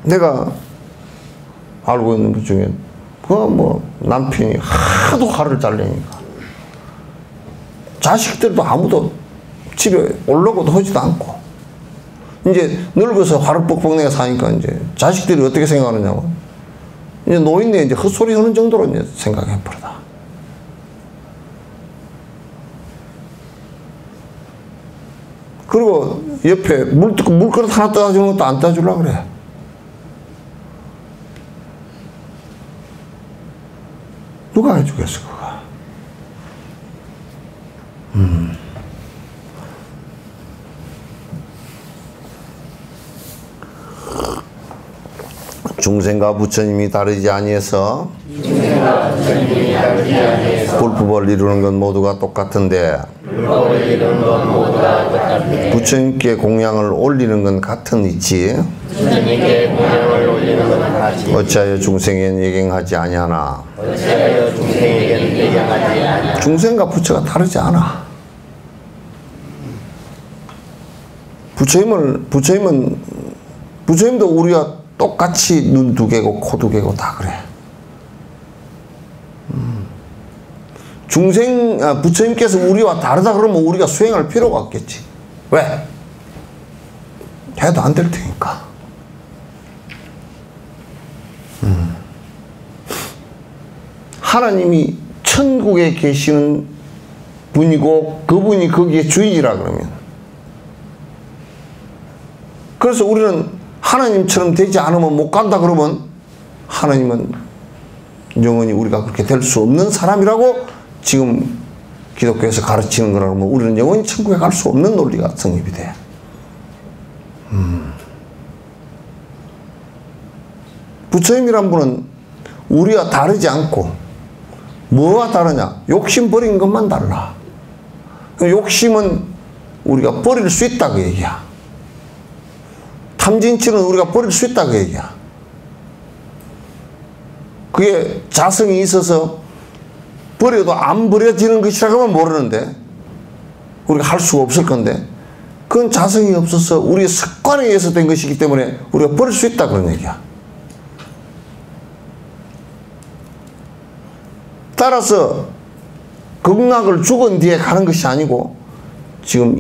내가 알고 있는 분 중에 뭐 남편이 하도 화를 잘 내니까 자식들도 아무도 집에 올라오고도 하지도 않고 이제 늙어서 화를 뻑뻑 내가 사니까 이제 자식들이 어떻게 생각하느냐고 이제 노인네 이제 헛소리 하는 정도로 이제 생각해 버리다. 그리고 옆에 물그릇 하나 떠주는 것도 안 떠주려고 그래. 누가 해주겠어, 그거. 중생과 부처님이 다르지 아니해서 불법을 이루는 건 모두가 똑같은데 부처님께 공양을 올리는 건 같은 이치. 어찌하여 중생에게는 예경하지 아니하나. 중생과 부처가 다르지 않아. 부처님도 우리가 똑같이 눈 두 개고 코 두 개고 다 그래. 부처님께서 우리와 다르다 그러면 우리가 수행할 필요가 없겠지. 왜? 해도 안 될 테니까. 하나님이 천국에 계시는 분이고 그분이 거기에 주인이라 그러면, 그래서 우리는 하나님처럼 되지 않으면 못 간다 그러면 하나님은 영원히 우리가 그렇게 될 수 없는 사람이라고 지금 기독교에서 가르치는 거라면 우리는 영원히 천국에 갈 수 없는 논리가 성립이 돼. 부처님이란 분은 우리와 다르지 않고 뭐가 다르냐? 욕심 버린 것만 달라. 욕심은 우리가 버릴 수 있다고 얘기야. 탐진치는 우리가 버릴 수 있다고 얘기야. 그게 자성이 있어서 버려도 안 버려지는 것이라고 하면 모르는데, 우리가 할 수가 없을 건데, 그건 자성이 없어서 우리의 습관에 의해서 된 것이기 때문에 우리가 버릴 수 있다 그런 얘기야. 따라서 극락을 죽은 뒤에 가는 것이 아니고 지금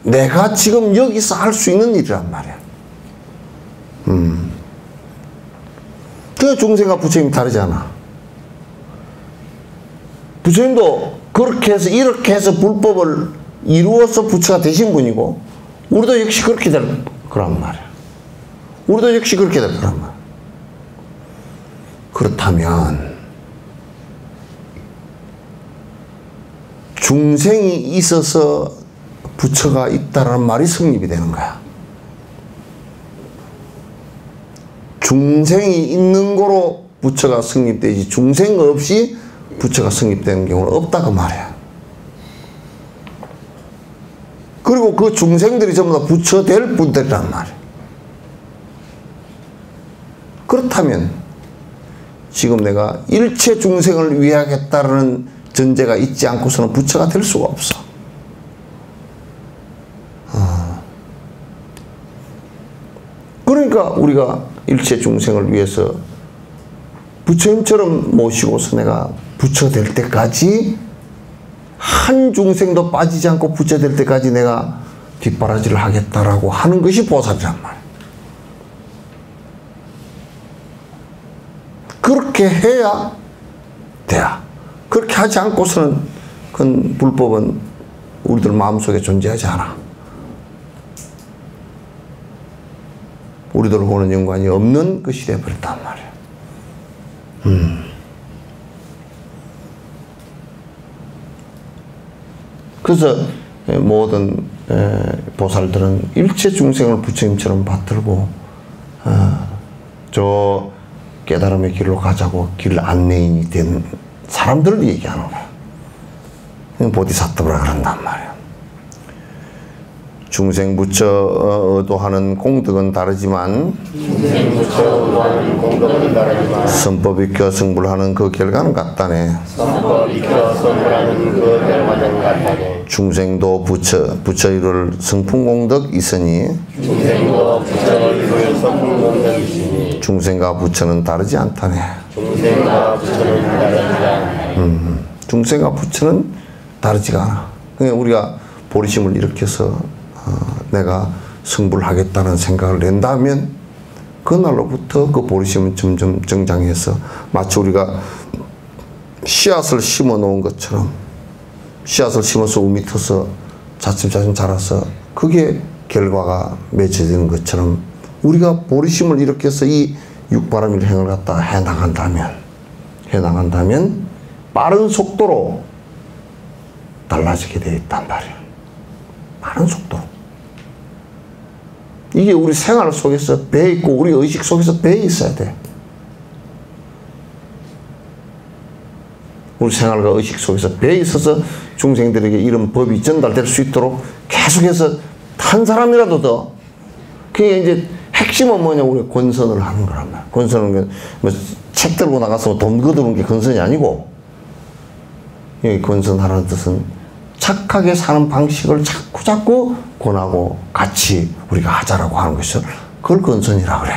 내가 지금 여기서 할 수 있는 일이란 말이야. 그 중생과 부처님이 다르잖아. 부처님도 그렇게 해서 이렇게 해서 불법을 이루어서 부처가 되신 분이고, 우리도 역시 그렇게 될 거란 말이야. 우리도 역시 그렇게 될 거란 말이야. 그렇다면 중생이 있어서 부처가 있다라는 말이 성립이 되는 거야. 중생이 있는 거로 부처가 성립되지 중생 없이 부처가 성립되는 경우는 없다 그 말이야. 그리고 그 중생들이 전부 다 부처 될 분들이란 말이야. 그렇다면 지금 내가 일체 중생을 위하겠다는 전제가 있지 않고서는 부처가 될 수가 없어. 그러니까 우리가 일체 중생을 위해서 부처님처럼 모시고서 내가 부처 될 때까지, 한 중생도 빠지지 않고 부처 될 때까지 내가 뒷바라지를 하겠다라고 하는 것이 보살이란 말이야. 그렇게 해야 돼야. 그렇게 하지 않고서는 그건 불법은 우리들 마음속에 존재하지 않아. 우리들하고는 연관이 없는 것이 되어버렸단 말이야. 그래서 모든 보살들은 일체 중생을 부처님처럼 받들고 저 깨달음의 길로 가자고 길 안내인이 된 사람들을 얘기하는 거야. 보디사트브라 그런단 말이야. 중생 부처 의도하는 공덕은 다르지만 선법 익혀 성불하는 그 결과는 같다네. 중생도 부처 이룰 성품공덕 있으니 중생과 부처는 다르지 않다네. 중생과 부처는 다르지가 않아. 그러니까 우리가 보리심을 일으켜서 내가 성불하겠다는 생각을 낸다면 그날로부터 그 보리심은 점점 정장해서 마치 우리가 씨앗을 심어 놓은 것처럼, 씨앗을 심어서 5m서 차츰차츰 자라서 그게 결과가 맺혀지는 것처럼 우리가 보리심을 이렇게 해서 이 육바라밀 행을 갖다 해나간다면 빠른 속도로 달라지게 되어 있단 말이에요. 빠른 속도로. 이게 우리 생활 속에서 배어 있고 우리 의식 속에서 배어 있어야 돼. 우리 생활과 의식 속에서 배어 있어서 중생들에게 이런 법이 전달될 수 있도록 계속해서 한 사람이라도 더. 그게 이제 핵심은 뭐냐, 우리가 권선을 하는 거란 말이야. 권선은 뭐 책 들고 나가서 돈 거두는 게 권선이 아니고, 여기 권선하라는 뜻은 착하게 사는 방식을 자꾸 권하고 같이 우리가 하자라고 하는 것이죠. 그걸 권선이라 그래.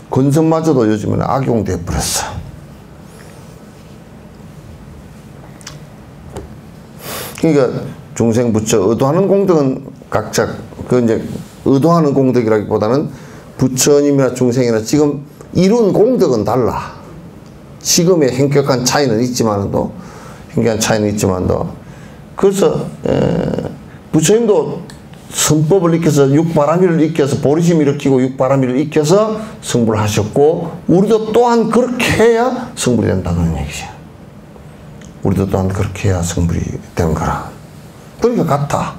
권선마저도 요즘에는 악용돼 버렸어. 그러니까 중생 부처 의도하는 공덕은 각자 그 이제 의도하는 공덕이라기보다는 부처님이나 중생이나 지금 이룬 공덕은 달라. 지금의 현격한 차이는 있지만도 그래서 부처님도 선법을 익혀서 육바라밀을 익혀서 보리심을 일으키고 육바라밀을 익혀서 성불을 하셨고, 우리도 또한 그렇게 해야 성불이 된다는 얘기죠. 우리도 또한 그렇게 해야 성불이 되는 거라. 그러니까 같아.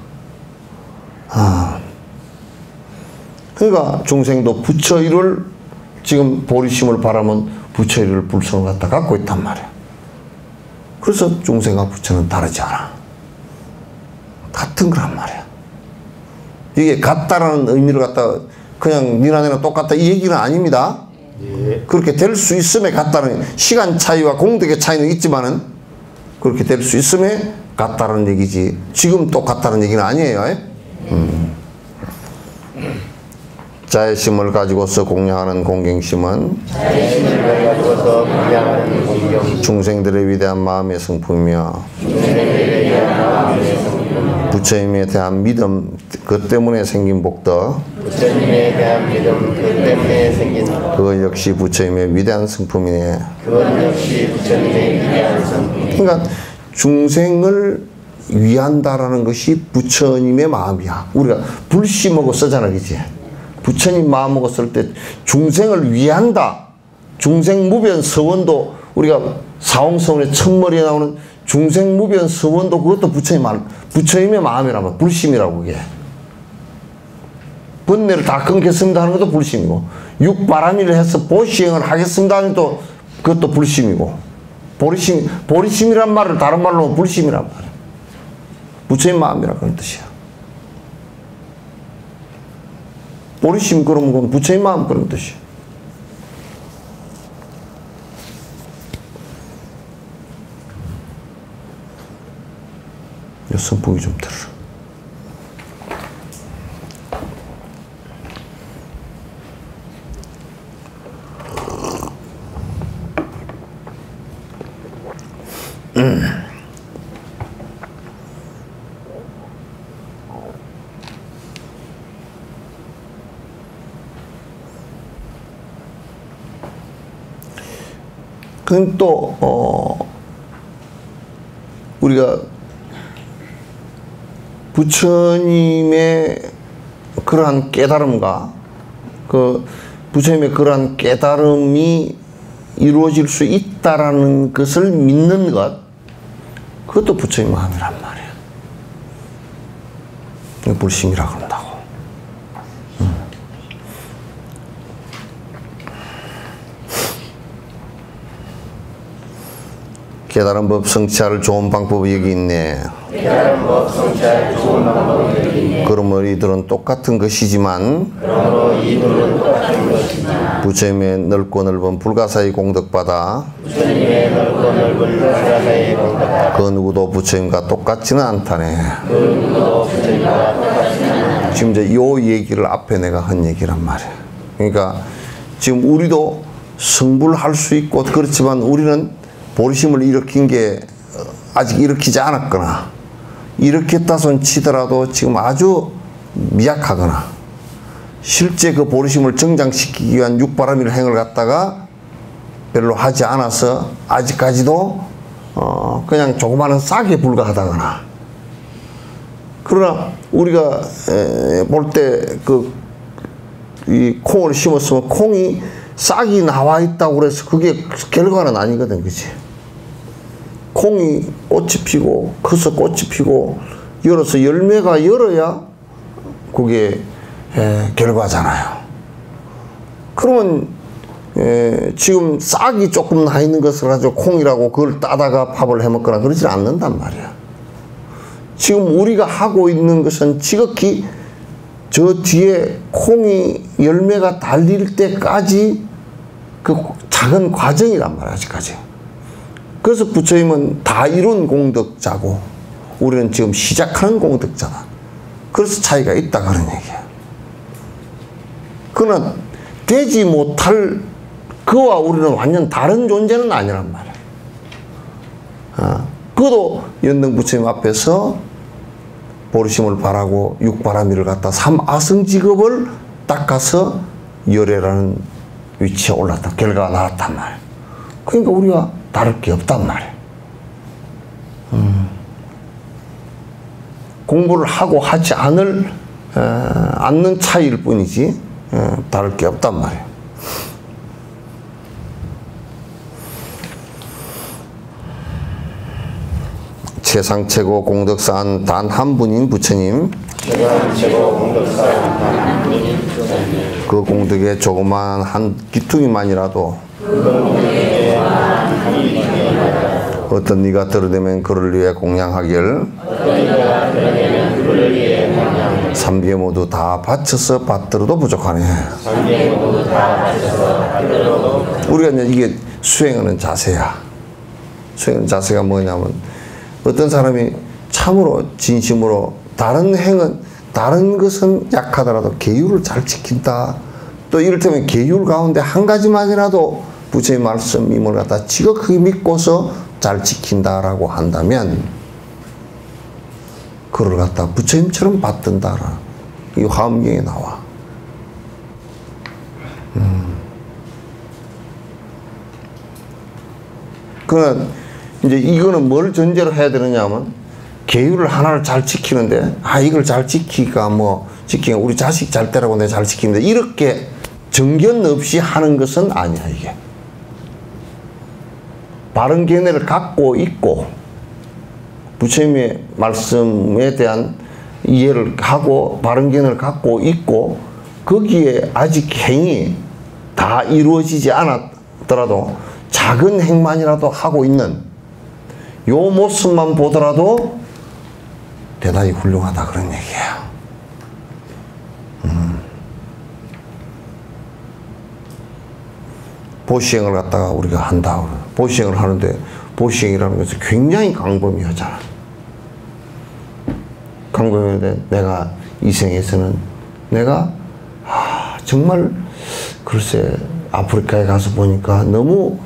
그러니까 중생도 부처일을 지금 보리심을 바라면 부처일을 불성을 갖다 갖고 있단 말이야. 그래서 중생과 부처는 다르지 않아. 같은 거란 말이야. 이게 같다라는 의미를 갖다 그냥 니나 내나 똑같다 이 얘기는 아닙니다. 예. 그렇게 될 수 있음에 같다는, 시간 차이와 공덕의 차이는 있지만은 그렇게 될 수 있음에 같다는 얘기지, 지금 똑같다는 얘기는 아니에요. 자애심을 가지고서 공양하는 공경심은 중생들의 위대한 마음의 성품이며 부처님에 대한 믿음 그 때문에 생긴 복덕, 부처님에 대한 믿음 그 때문에 생긴 그것 역시 부처님의 위대한 성품이네. 그것 역시 부처님의 위대한 성품. 그러니까 중생을 위한다라는 것이 부처님의 마음이야. 우리가 불심하고 쓰잖아, 그지? 부처님 마음하고 쓸 때 중생을 위한다. 중생무변 서원도, 우리가 사홍서원의 첫머리에 나오는 중생무변 서원도 그것도 부처님의 마음이라면 불심이라고. 그게 번뇌를 다 끊겠습니다 하는 것도 불심이고, 육바라밀을 해서 보시행을 하겠습니다 하는 것도 그것도 불심이고, 보리심이란 말을 다른 말로 하면 불심이란 말이야. 부처님 마음이라 그런 뜻이야. 보리심 그러면 그건 부처님 마음 그런 뜻이야. 이 선풍기 좀 들어. 그건 또 우리가 부처님의 그러한 깨달음과 그 부처님의 그러한 깨달음이 이루어질 수 있다라는 것을 믿는 것, 그것도 부처님 마음이란 말이야. 불심이라고 한다고. 깨달은 법 성취할 좋은 방법이 여기 있네. 깨달은 법 성취할 좋은 방법이 여기 있네. 그러므로 이들은 똑같은 것이지만 부처님의 넓고 넓은 불가사의 공덕받아 그 누구도 부처님과 똑같지는 않다네. 지금 이제 요 얘기를 앞에 내가 한 얘기란 말이야. 그러니까 지금 우리도 성불할 수 있고 그렇지만 우리는 보리심을 일으킨 게 아직 일으키지 않았거나, 일으켰다 손 치더라도 지금 아주 미약하거나, 실제 그 보리심을 정장시키기 위한 육바라밀 행을 갖다가 별로 하지 않아서 아직까지도 그냥 조그마한 싹에 불과하다거나, 그러나 우리가 볼 때 이 콩을 심었으면 콩이 싹이 나와 있다고 그래서 그게 결과는 아니거든, 그치? 콩이 꽃이 피고 커서 꽃이 피고 열어서 열매가 열어야 그게 결과잖아요. 그러면 지금 싹이 조금 나 있는 것을 가지고 콩이라고 그걸 따다가 밥을 해 먹거나 그러지 않는단 말이야. 지금 우리가 하고 있는 것은 지극히 저 뒤에 콩이 열매가 달릴 때까지 그 작은 과정이란 말이야, 아직까지. 그래서 부처님은 다 이룬 공덕자고 우리는 지금 시작하는 공덕자다. 그래서 차이가 있다 그런 얘기야. 그러나 되지 못할 그와 우리는 완전 다른 존재는 아니란 말이야. 그도 연등 부처님 앞에서 보르심을 바라고 육바라밀을 갖다 삼아승직업을 닦아서 열애라는 위치에 올랐다. 결과가 나왔단 말이야. 그러니까 우리가 다를 게 없단 말이야. 공부를 하고 하지 않는 차이일 뿐이지 다를 게 없단 말이야. 세상 최고 공덕사한 단 한 분인 부처님, 그 공덕에 조그만 한 기퉁이만이라도 어떤 네가 들어대면 그를 위해 공양하길, 삼계 모두 다 바쳐서 받들어도 부족하네. 우리가 이제 이게 수행하는 자세야. 수행하는 자세가 뭐냐면, 어떤 사람이 참으로 진심으로 다른 것은 약하더라도 계율을 잘 지킨다. 또 이를테면 계율 가운데 한 가지만이라도 부처의 말씀임을 갖다 지극하게 믿고서 잘 지킨다라고 한다면 그를 갖다 부처님처럼 받든다라. 이 화엄경에 나와. 그러나 이제 이거는 뭘 전제로 해야 되느냐 하면, 계율을 하나를 잘 지키는데, 이걸 잘 지키니까 지키니까 우리 자식 잘 때라고 내가 잘 지키는데, 이렇게 정견 없이 하는 것은 아니야, 이게. 바른 견해를 갖고 있고, 부처님의 말씀에 대한 이해를 하고, 바른 견해를 갖고 있고, 거기에 아직 행이 다 이루어지지 않았더라도, 작은 행만이라도 하고 있는 요 모습만 보더라도 대단히 훌륭하다 그런 얘기예요. 보시행을 갖다가 우리가 한다. 보시행을 하는데 보시행이라는 것은 굉장히 광범위하잖아. 광범위한데 내가 이 생에서는 내가 정말 글쎄 아프리카에 가서 보니까 너무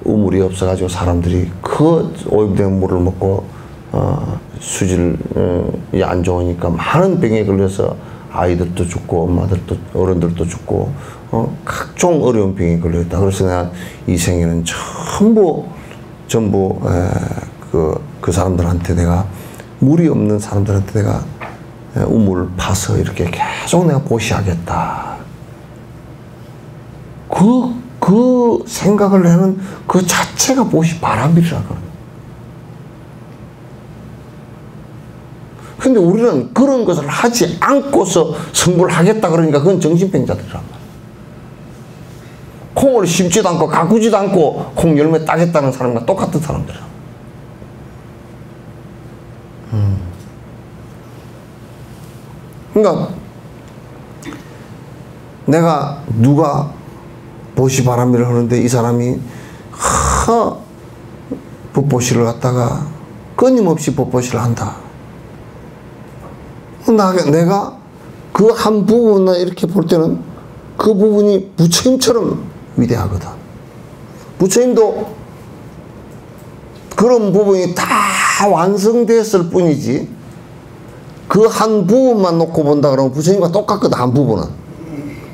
우물이 없어가지고 사람들이 그 오염된 물을 먹고 수질이 안 좋으니까 많은 병에 걸려서 아이들도 죽고 엄마들도 어른들도 죽고 각종 어려운 병에 걸려있다. 그래서 내가 이 생에는 전부 그 사람들한테 내가 물이 없는 사람들한테 내가 우물을 파서 이렇게 계속 내가 보시하겠다. 그 생각을 하는 그 자체가 보시 바람이라고. 근데 우리는 그런 것을 하지 않고서 성불을 하겠다 그러니까 그건 정신병자들이란 말이야. 콩을 심지도 않고 가꾸지도 않고 콩 열매 따겠다는 사람과 똑같은 사람들이야. 그러니까 내가 누가 보시바람이를 하는데 이 사람이 법보시를 갖다가 끊임없이 법보시를 한다. 내가 그 한 부분을 이렇게 볼 때는 그 부분이 부처님처럼 위대하거든. 부처님도 그런 부분이 다 완성됐을 뿐이지 그 한 부분만 놓고 본다 그러면 부처님과 똑같거든, 한 부분은.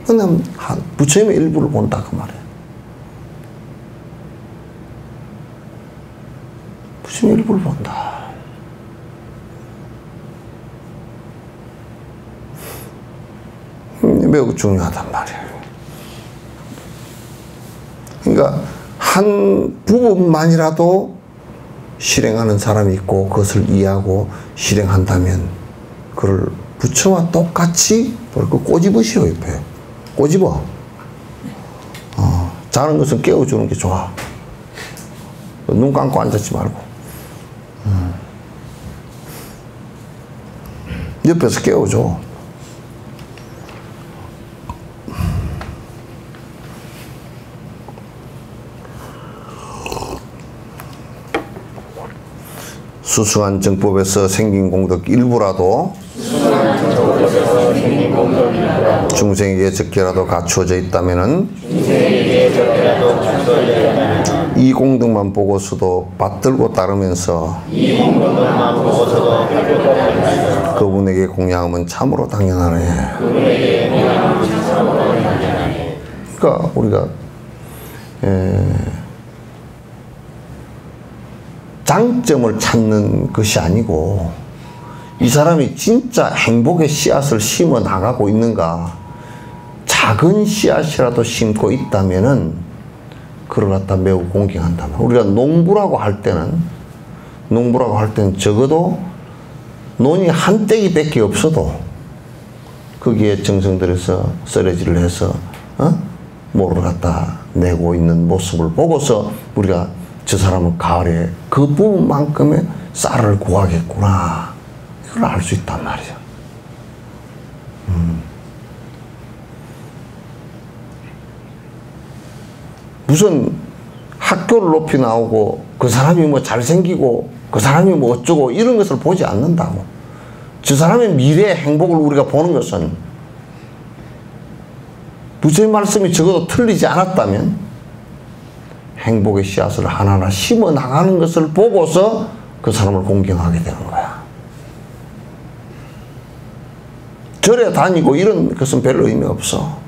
근데 부처님의 일부를 본다 그 말이야. 아침 일부를 본다. 매우 중요하단 말이에요. 그러니까 한 부분만이라도 실행하는 사람이 있고 그것을 이해하고 실행한다면 그걸 부처와 똑같이 꼬집으시오 옆에. 꼬집어. 자는 것은 깨워주는 게 좋아. 눈 감고 앉았지 말고. 옆에서 깨워줘. 수승한 정법에서 생긴 공덕 일부라도 중생에게 적게라도 갖추어져 있다면은 이 공덕만 보고서도 받들고 따르면서 그분에게 공양하면 참으로 당연하네. 그러니까 우리가 장점을 찾는 것이 아니고 이 사람이 진짜 행복의 씨앗을 심어 나가고 있는가, 작은 씨앗이라도 심고 있다면은 그걸 갖다 매우 공경한다. 우리가 농부라고 할 때는 적어도 논이 한 떼기밖에 없어도 거기에 정성 들여서 썰어지를 해서 모를 갖다 내고 있는 모습을 보고서 우리가 저 사람은 가을에 그 부분만큼의 쌀을 구하겠구나, 이걸 알 수 있단 말이죠. 무슨 학교를 높이 나오고 그 사람이 뭐 잘생기고 그 사람이 뭐 어쩌고 이런 것을 보지 않는다고. 저 사람의 미래의 행복을 우리가 보는 것은 부처의 말씀이 적어도 틀리지 않았다면 행복의 씨앗을 하나하나 심어 나가는 것을 보고서 그 사람을 공경하게 되는 거야. 절에 다니고 이런 것은 별 의미 없어.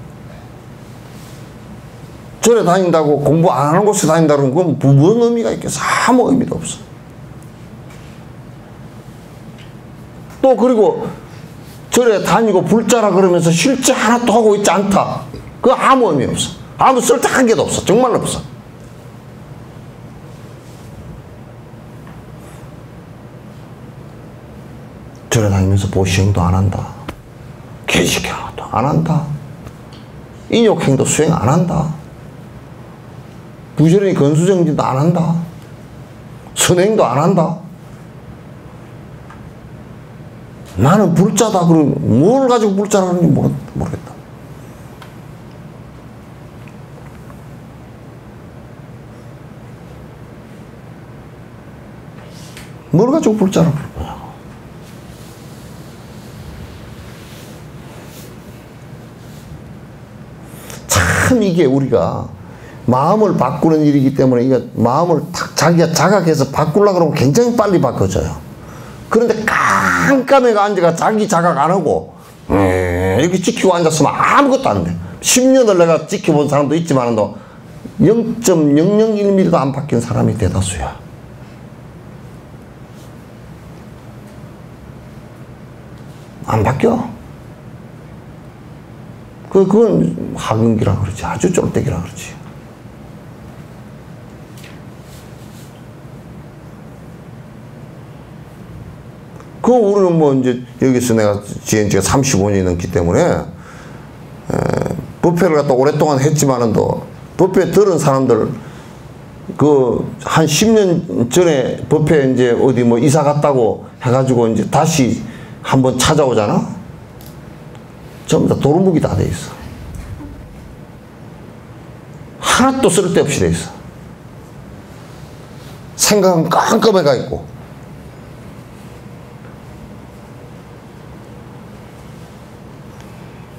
절에 다닌다고 공부 안 하는 곳에 다닌다는 건 무슨 의미가 있겠어? 아무 의미도 없어. 또 그리고 절에 다니고 불자라 그러면서 실제 하나도 하고 있지 않다. 그거 아무 의미 없어. 아무 쓸데한 개도 없어. 정말 없어. 절에 다니면서 보시행도 안 한다. 개식행도 안 한다. 인욕행도 수행 안 한다. 부지런히 건수정진도 안 한다. 선행도 안 한다. 나는 불자다. 그러면 뭘 가지고 불자라 하는지 모르겠다. 뭘 가지고 불자라 그러는 거야. 참 이게 우리가 마음을 바꾸는 일이기 때문에 이게 마음을 탁 자기가 자각해서 바꾸려고 그러면 굉장히 빨리 바꿔져요. 그런데 깜깜하게 앉아가 자기 자각 안 하고 이렇게 지키고 앉았으면 아무것도 안 돼. 10년을 내가 지켜본 사람도 있지만 0.001mm도 안 바뀐 사람이 대다수야. 안 바뀌어. 그건 하근기라 그러지. 아주 쫄대기라 그러지. 우리는 뭐 이제 여기서 내가 지은 지가 35년이 넘기 때문에 법회를 갖다 오랫동안 했지만은도 법회 들은 사람들 한 10년 전에 법회 이제 어디 뭐 이사 갔다고 해가지고 이제 다시 한번 찾아오잖아. 전부 다 도루묵이 다 돼 있어. 하나도 쓸데없이 돼 있어. 생각은 깜깜해가 있고.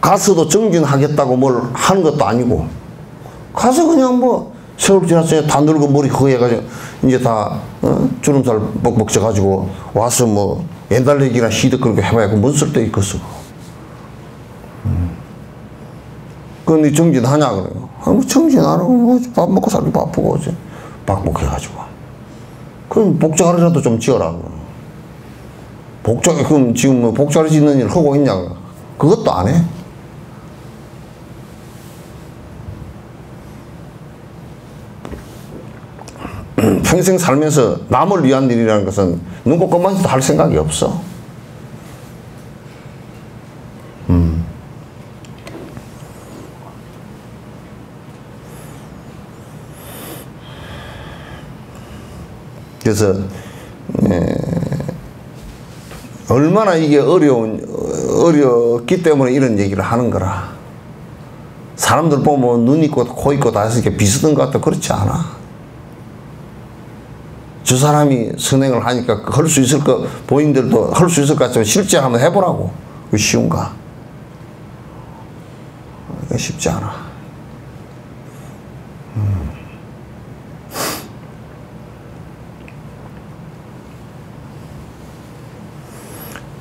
가서도 정진하겠다고 뭘 하는 것도 아니고, 가서 그냥 뭐 세월 지났으니 다 늙고 머리 허해가지고 이제 다 주름살 뻑뻑 져가지고 와서 뭐 옛날 얘기나 시득거리고 해봐야 뭔 쓸데 있겠어. 그런데 정진하냐 그래요. 뭐 정진 안 하고 뭐 밥 먹고 살기 바쁘고 박복해가지고. 그럼 복자가리라도 좀 지어라. 그럼 지금 뭐 복자가리 짓는 일 하고 있냐? 그것도 안 해. 평생 살면서 남을 위한 일이라는 것은 눈꼭 것만도 할 생각이 없어. 그래서 얼마나 이게 어렵기 때문에 이런 얘기를 하는 거라. 사람들 보면 눈 있고 코 있고 다 해서 이렇게 비슷한 것 같아. 그렇지 않아. 저 사람이 선행을 하니까 할 수 있을 거, 본인들도 할 수 있을 것 같지만 실제 한번 해보라고. 그게 쉬운가? 그게 쉽지 않아.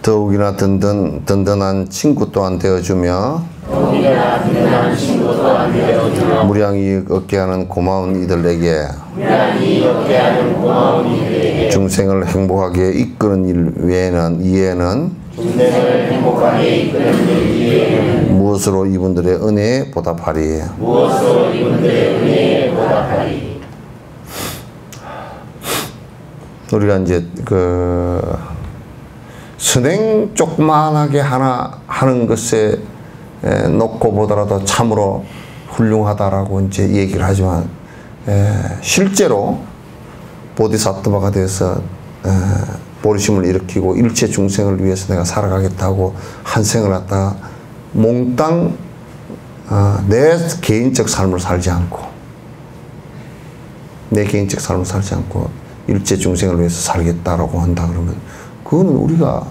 더욱이나 든든한 친구 또한 되어주며 무량이 얻게 하는 고마운 이들에게 중생을 행복하게 이끄는 일 이외에는 무엇으로 이분들의 은혜에 보답하리. 우리가 이제 선행 조그만하게 하나 하는 것에 놓고 보더라도 참으로 훌륭하다라고 이제 얘기를 하지만 실제로 보디사트바가 돼서 보리심을 일으키고 일체 중생을 위해서 내가 살아가겠다고 한 생을 갖다가 몽땅 내 개인적 삶을 살지 않고 일체 중생을 위해서 살겠다라고 한다 그러면 그거는 우리가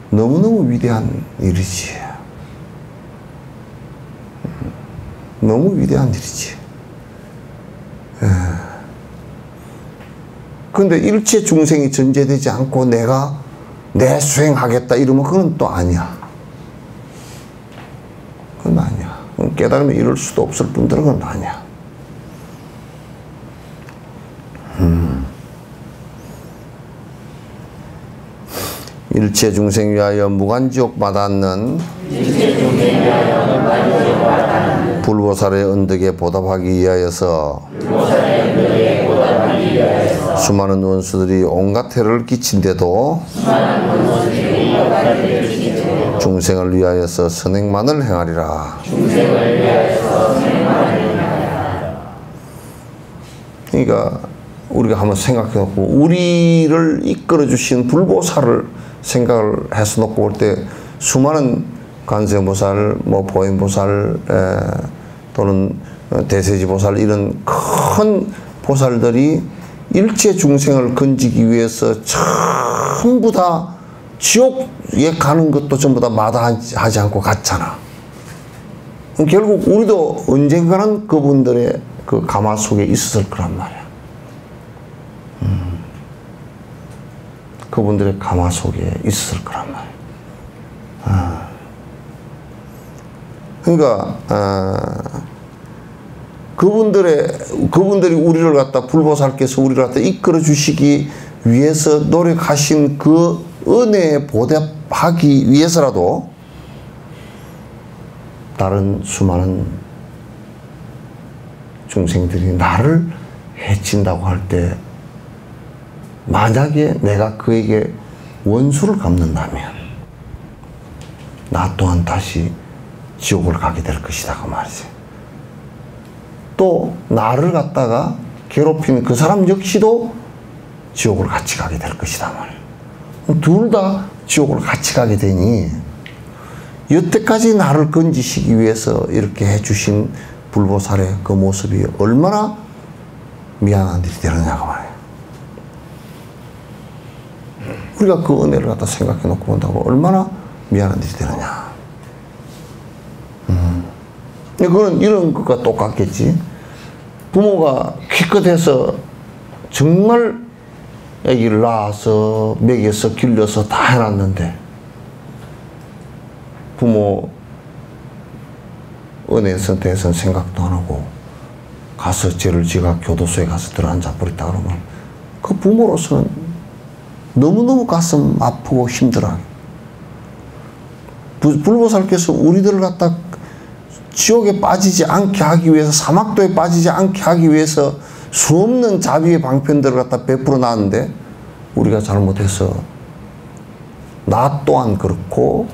너무너무 위대한 일이지. 너무 위대한 일이지. 그런데 일체 중생이 전제되지 않고 내가 내 수행하겠다 이러면 그건 또 아니야. 그건 아니야. 깨달으면 이럴 수도 없을 뿐더러 그건 아니야. 일체 중생 위하여 무간지옥 받았는 불보살의 은덕에 보답하기 위하여서 수많은 원수들이 온갖 해를 끼친데도 중생을 위하여서 선행만을 행하리라. 그러니까 우리가 한번 생각해 놓고 우리를 이끌어 주신 불보살을 생각을 해서 놓고 볼 때 수많은 관세음보살, 뭐 보현보살 또는 대세지보살 이런 큰 보살들이 일체 중생을 건지기 위해서 전부 다 지옥에 가는 것도 전부 다 마다하지 않고 갔잖아. 결국 우리도 언젠가는 그분들의 그 가마 속에 있었을 거란 말이야. 그분들의 가마 속에 있었을 거란 말이야. 그러니까 그분들이 우리를 갖다 불보살께서 우리를 갖다 이끌어 주시기 위해서 노력하신 그 은혜에 보답하기 위해서라도 다른 수많은 중생들이 나를 해친다고 할 때 만약에 내가 그에게 원수를 갚는다면 나 또한 다시 지옥을 가게 될 것이다 그 말이지. 또 나를 갖다가 괴롭히는 그 사람 역시도 지옥을 같이 가게 될 것이다 말이야. 둘 다 지옥을 같이 가게 되니 여태까지 나를 건지시기 위해서 이렇게 해주신 불보살의 그 모습이 얼마나 미안한 일이 되느냐고 말이야. 우리가 그 은혜를 갖다 생각해 놓고 본다고 얼마나 미안한 일이 되느냐. 그건 이런 것과 똑같겠지. 부모가 키껏해서 정말 아기를 낳아서 먹여서 길러서 다 해놨는데 부모 은혜에 대해서는 생각도 안 하고 가서 죄를 지가 교도소에 가서 들어앉아 버렸다 그러면 그 부모로서는 너무너무 가슴 아프고 힘들어요. 불보살께서 우리들을 갖다 지옥에 빠지지 않게 하기 위해서, 사막도에 빠지지 않게 하기 위해서 수없는 자비의 방편들을 갖다 베풀어 놨는데, 우리가 잘못해서 나 또한 그렇고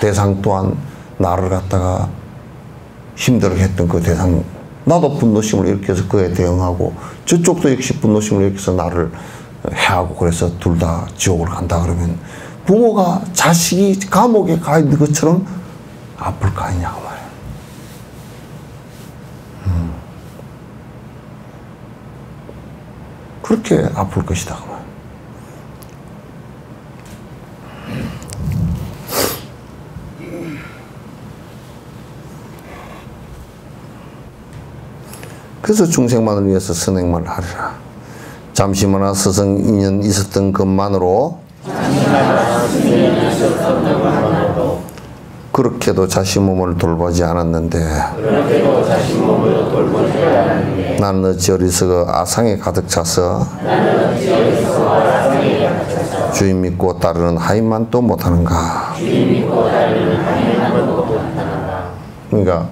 대상 또한 나를 갖다가 힘들게 했던 그 대상, 나도 분노심을 일으켜서 그에 대응하고 저쪽도 역시 분노심을 일으켜서 나를 해하고, 그래서 둘 다 지옥을 간다 그러면 부모가 자식이 감옥에 가 있는 것처럼 아플 거 아니냐고 말이야. 그렇게 아플 것이다 그 말이야. 그래서 중생만을 위해서 선행만을 하리라. 잠시마나 스승 인연 있었던 것만으로 그렇게도 자신 몸을 돌보지 않았는데 나는 어찌 어리석어 아상에 가득 차서 주인 믿고 따르는 하인만도 못하는가. 그러니까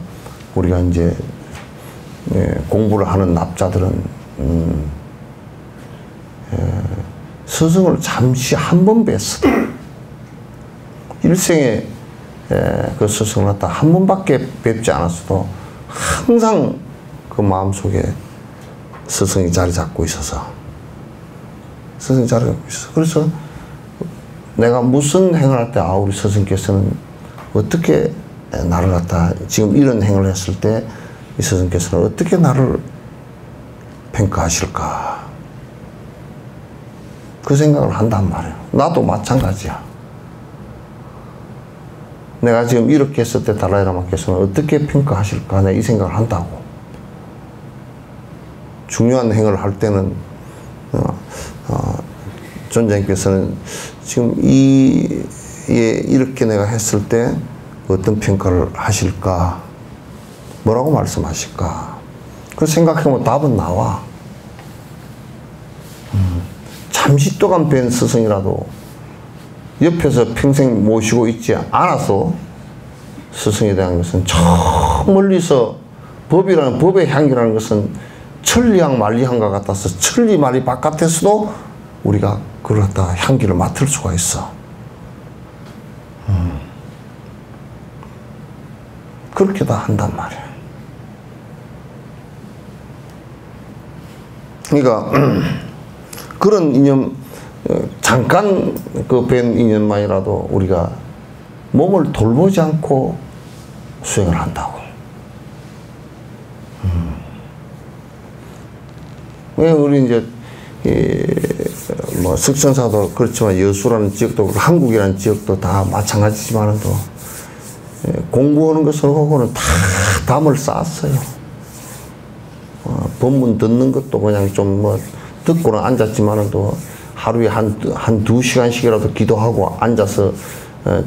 우리가 이제 공부를 하는 납자들은 스승을 잠시 한 번 뵀어. 일생에 그 스승을 갖다 한 번밖에 뵙지 않았어도 항상 그 마음속에 스승이 자리 잡고 있어서, 스승이 자리 잡고 있어서, 그래서 내가 무슨 행을 할 때 우리 스승께서는 어떻게 나를 갖다 지금 이런 행을 했을 때 이 스승께서는 어떻게 나를 평가하실까, 그 생각을 한단 말이에요. 나도 마찬가지야. 내가 지금 이렇게 했을 때 달라이라마께서는 어떻게 평가하실까, 내가 이 생각을 한다고. 중요한 행을 할 때는 존자님께서는 지금 이렇게 내가 했을 때 어떤 평가를 하실까, 뭐라고 말씀하실까, 그 생각해보면 답은 나와. 잠시 동안 뵌 스승이라도 옆에서 평생 모시고 있지 않아서 스승에 대한 것은 저 멀리서 법이라는, 법의 향기라는 것은 천리향 만리향과 같아서 천리 만리 바깥에서도 우리가 그걸 갖다 향기를 맡을 수가 있어. 그렇게 다 한단 말이야. 그러니까 그런 인연, 잠깐 그 뵌 인연만이라도 우리가 몸을 돌보지 않고 수행을 한다고. 왜 우리 이제 뭐 석천사도 그렇지만 여수라는 지역도 한국이라는 지역도 다 마찬가지지만도 공부하는 것하고는 다 담을 쌓았어요. 법문 듣는 것도 그냥 좀 뭐 듣고는 앉았지만도 하루에 한 2시간씩이라도 기도하고 앉아서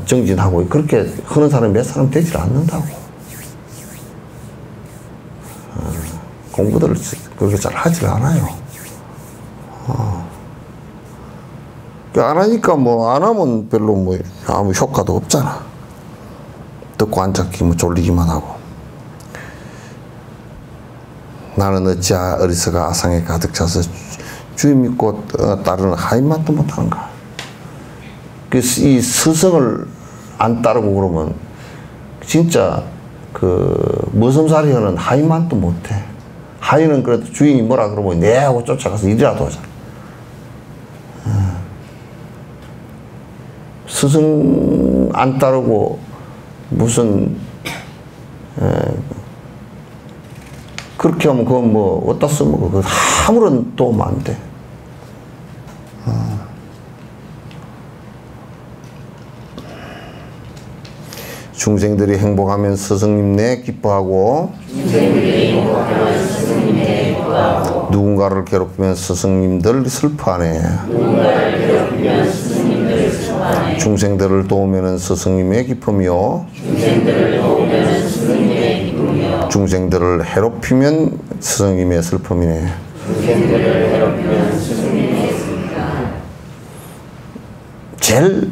정진하고 그렇게 하는 사람이 몇 사람 되질 않는다고. 공부들을 그렇게 잘 하질 않아요. 안 하니까 뭐 안 하면 별로 뭐 아무 효과도 없잖아. 듣고 앉았기 뭐 졸리기만 하고. 나는 어찌 어리석어 아상에 가득 차서 주인 믿고 따르는 하인만도 못하는가. 그래서 이 스승을 안 따르고 그러면 진짜 그 머슴살이 하는 하인만도 못해. 하인은 그래도 주인이 뭐라 그러면 네 하고 쫓아가서 일이라도 하잖아. 스승 안 따르고 무슨 그렇게 하면 그건 뭐 어디다 써먹어. 그거 아무런 도움 안 돼. 중생들이 행복하면 스승님 내 기뻐하고, 누군가를 괴롭히면 스승님들 슬퍼하네. 중생들을 도우면 스승님의 기쁨이요, 중생들을 해롭히면 스승님의 슬픔이네. 제일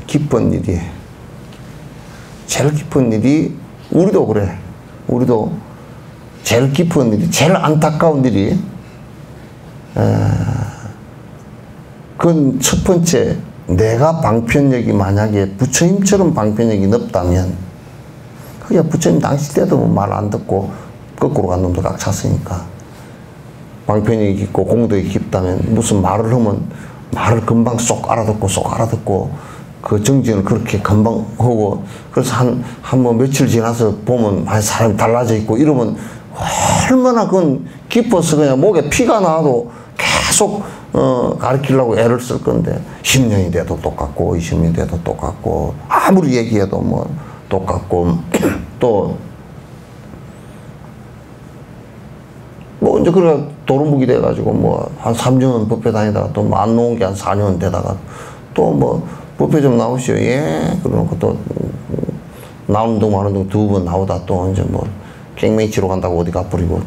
기쁜 일이 우리도 그래. 우리도 제일 기쁜 일이, 제일 안타까운 일이 그건 첫 번째, 내가 방편력이 만약에 부처님처럼 방편력이 높다면, 그게 부처님 당시 때도 말 안 듣고 거꾸로 간 놈도 각 찼으니까, 방편력이 깊고 공덕이 깊다면 무슨 말을 하면 말을 금방 쏙 알아듣고 그 정진을 그렇게 금방 하고, 그래서 한 뭐 며칠 지나서 보면 사람이 달라져 있고 이러면 얼마나 그건 기뻐서 그냥 목에 피가 나도 계속 가르치려고 애를 쓸 건데, 10년이 돼도 똑같고 20년이 돼도 똑같고 아무리 얘기해도 뭐 똑같고 또 뭐 이제 그래 도루묵이 돼가지고 뭐 한 3년 법회 다니다가 또 안 놓은 게 한 4년 되다가 또 뭐 법회 좀 나오시오. 예. 그러고 또 나오는 동 마는 동 2번 나오다 또 이제 뭐 갱맹이 치러 간다고 어디 가버리고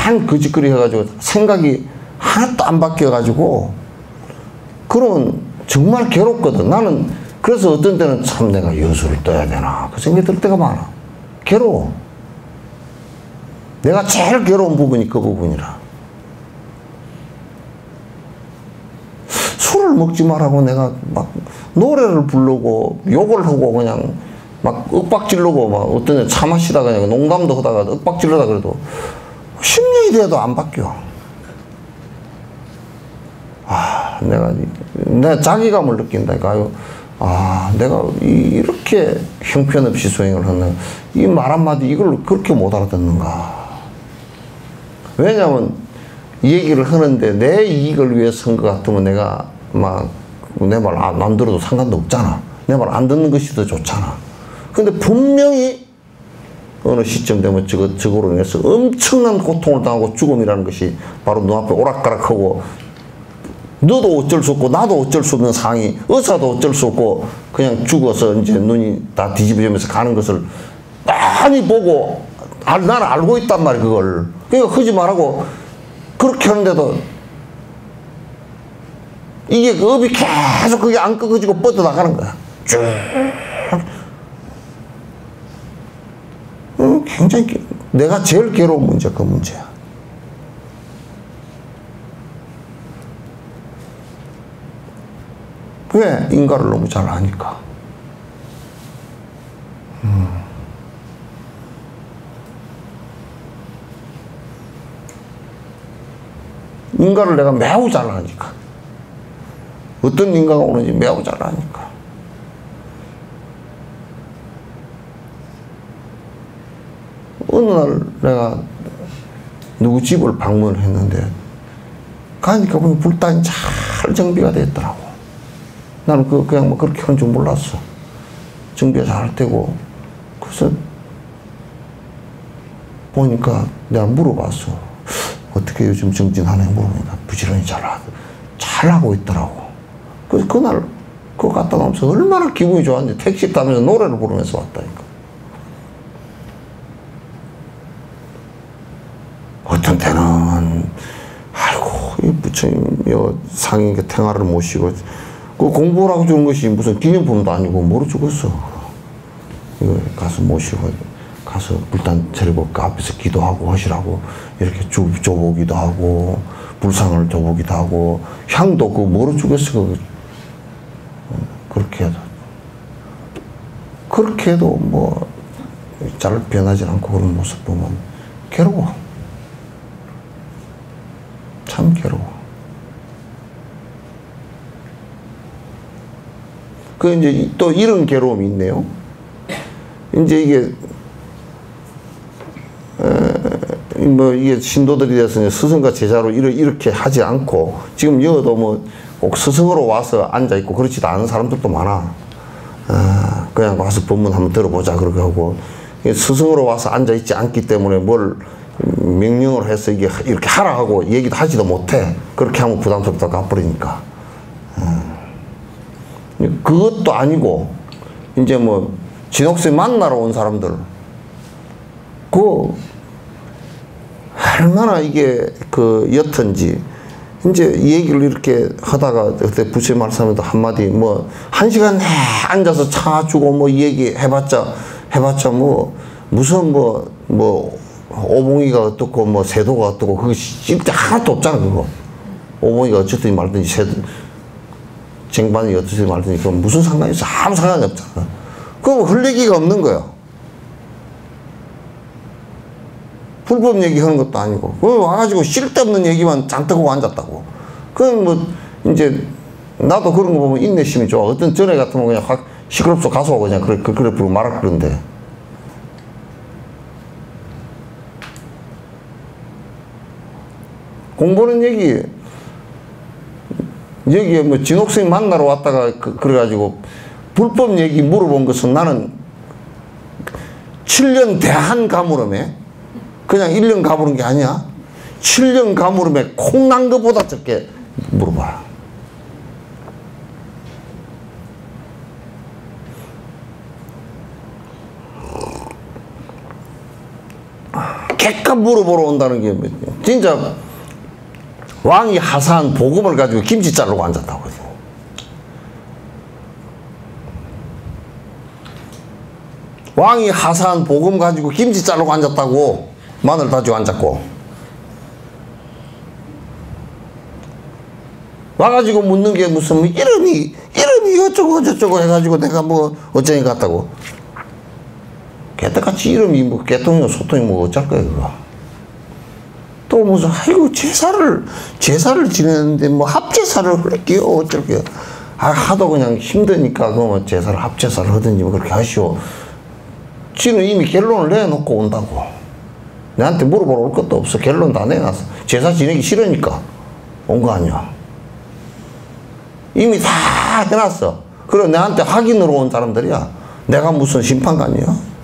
맨 거짓거리 해가지고 생각이 하나도 안 바뀌어가지고, 그러면 정말 괴롭거든. 나는 그래서 어떤 때는 참 내가 여수를 떠야 되나 그 생각이 들 때가 많아. 괴로워. 내가 제일 괴로운 부분이 그 부분이라. 술을 먹지 말라고 내가 막 노래를 부르고 욕을 하고 그냥 막 윽박질르고, 막 어떤 애 차 마시다가 그냥 농담도 하다가 윽박질르다 그래도 10년이 돼도 안 바뀌어. 내가 자기감을 느낀다니까요. 내가 이렇게 형편없이 수행을 하는, 이 말 한마디 이걸 그렇게 못 알아듣는가. 왜냐면 이 얘기를 하는데 내 이익을 위해서 한 것 같으면 내가 막 내 말 안 들어도 상관도 없잖아. 내 말 안 듣는 것이 더 좋잖아. 근데 분명히 어느 시점 되면 저거로 인해서 엄청난 고통을 당하고 죽음이라는 것이 바로 눈앞에 오락가락하고, 너도 어쩔 수 없고 나도 어쩔 수 없는 상황이, 의사도 어쩔 수 없고 그냥 죽어서 이제 눈이 다 뒤집어지면서 가는 것을 많이 보고 나는 알고 있단 말이야 그걸. 그러니까 하지 말라고 그렇게 하는데도 이게 그 업이 계속 그게 안 꺾어지고 뻗어나가는 거야. 쭉. 굉장히 내가 제일 괴로운 문제, 그 문제야. 왜? 인가를 너무 잘 아니까. 인가를 내가 매우 잘 아니까. 어떤 인가가 오는지 매우 잘 아니까. 어느 날 내가 누구 집을 방문을 했는데 가니까 보면 불단이 잘 정비가 됐더라고. 나는 그냥 뭐 그렇게 하는 줄 몰랐어. 정비가 잘 되고. 그래서 보니까 내가 물어봤어. 어떻게 요즘 정진하네 물어보니까 부지런히 잘하고 있더라고. 그래서 그날 그거 갔다 오면서 얼마나 기분이 좋았는지 택시 타면서 노래를 부르면서 왔다니까. 어떤 때는 아이고 이 부처님 상인 탱화를 모시고 그 공부를 하고 주는 것이 무슨 기념품도 아니고 뭐로 주겠어. 이거 가서 모시고 가서 불단 차리고 그 앞에서 기도하고 하시라고 이렇게 줘보기도 하고 불상을 줘보기도 하고 향도 그 뭐로 주겠어. 그렇게 해도 뭐 잘 변하지 않고 그런 모습 보면 괴로워. 참 괴로워. 그 이제 또 이런 괴로움이 있네요. 이제 이게 이게 신도들이 돼서 스승과 제자로 이렇게 하지 않고 지금 여도 뭐 꼭 스승으로 와서 앉아 있고 그렇지도 않은 사람들도 많아. 그냥 와서 법문 한번 들어보자 그렇게 하고, 스승으로 와서 앉아 있지 않기 때문에 뭘 명령을 해서 이게 이렇게 하라 하고 얘기도 하지도 못해. 그렇게 하면 부담스럽다 가버리니까. 그것도 아니고 이제 뭐 진옥생 만나러 온 사람들 얼마나 이게 옅은지 이제 이 얘기를 이렇게 하다가 그때 부처님 말씀에도 한마디 뭐 1시간 내 앉아서 차 주고 뭐 이 얘기 해봤자 뭐 무슨 뭐 오봉이가 어떻고 뭐 세도가 어떻고 그것이 진짜 하나도 없잖아. 그거 오봉이가 어쨌든 말든지 쟁반이 어떻든 말든지 그건 무슨 상관이 있어. 아무 상관이 없잖아. 그거 흘리기가 없는 거야. 불법 얘기하는 것도 아니고 그 와가지고 쓸데없는 얘기만 잔뜩 하고 앉았다고. 그건 뭐 이제 나도 그런 거 보면 인내심이 좋아. 어떤 전에 같으면 그냥 확 시끄럽소 가서 그냥 그래 부르고 말할 그런데 공부는 여기에 뭐 진옥생 만나러 왔다가 그래가지고 불법 얘기 물어본 것은 나는 7년 대한 가물음에 그냥 1년 가물은 게 아니야. 7년 가물음에 콩난 것보다 적게 물어봐라. 객값 물어보러 온다는 게 진짜 왕이 하사한 복음을 가지고 김치 자르고 앉았다고. 왕이 하사한 복음 가지고 김치 자르고 앉았다고. 마늘 다지고 앉았고. 와가지고 묻는 게 무슨 뭐 이름이 어쩌고 저쩌고 해가지고 내가 뭐 어쩌니 갔다고. 개떡같이 이름이 뭐 개통이고 소통이 뭐 어쩔 거야 그거. 또 무슨 아이고 제사를 지내는데 뭐 합제사를 할게요 어쩔게요. 하도 그냥 힘드니까 그뭐 제사를 합제사를 하든지 뭐 그렇게 하시오. 지는 이미 결론을 내놓고 온다고. 내한테 물어보러 올 것도 없어. 결론 다 내놨어. 제사 지내기 싫으니까 온 거 아니야. 이미 다 해놨어. 그리고 내한테 확인으로 온 사람들이야. 내가 무슨 심판관이야?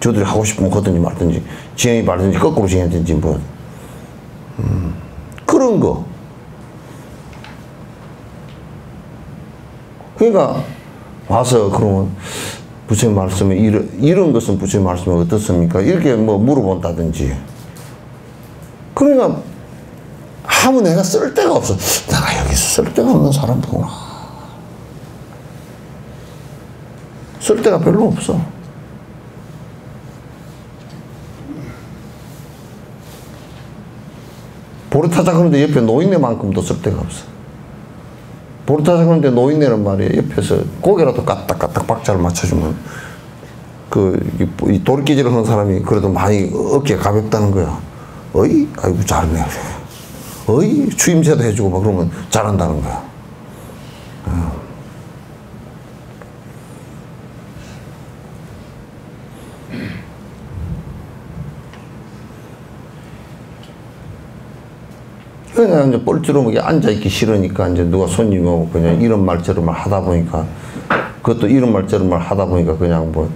저들이 하고 싶으면 하든지 말든지 지내지 말든지 거꾸로 지내든지 뭐 그런 거. 그러니까 와서 그러면 부처님 말씀에 이런 것은 부처님 말씀에 어떻습니까? 이렇게 뭐 물어본다든지. 그러니까 아무 내가 쓸 데가 없어. 내가 여기서 쓸 데가 없는 사람이구나. 쓸 데가 별로 없어. 보리타자 그런데 옆에 노인네만큼도 쓸 데가 없어. 보리타자 그런데 노인네는 말이야 옆에서 고개라도 까딱까딱 박자를 맞춰주면 이 도리끼질을 하는 사람이 그래도 많이 어깨가 가볍다는 거야. 어이? 아이고 잘하네. 어이? 추임새도 해주고 막 그러면 잘한다는 거야. 그냥 이제 뻘쭘하게 앉아있기 싫으니까 이제 누가 손님 오고 그냥 이런 말 저런 말 하다 보니까 그것도 이런 말 저런 말 하다 보니까 그냥 뭐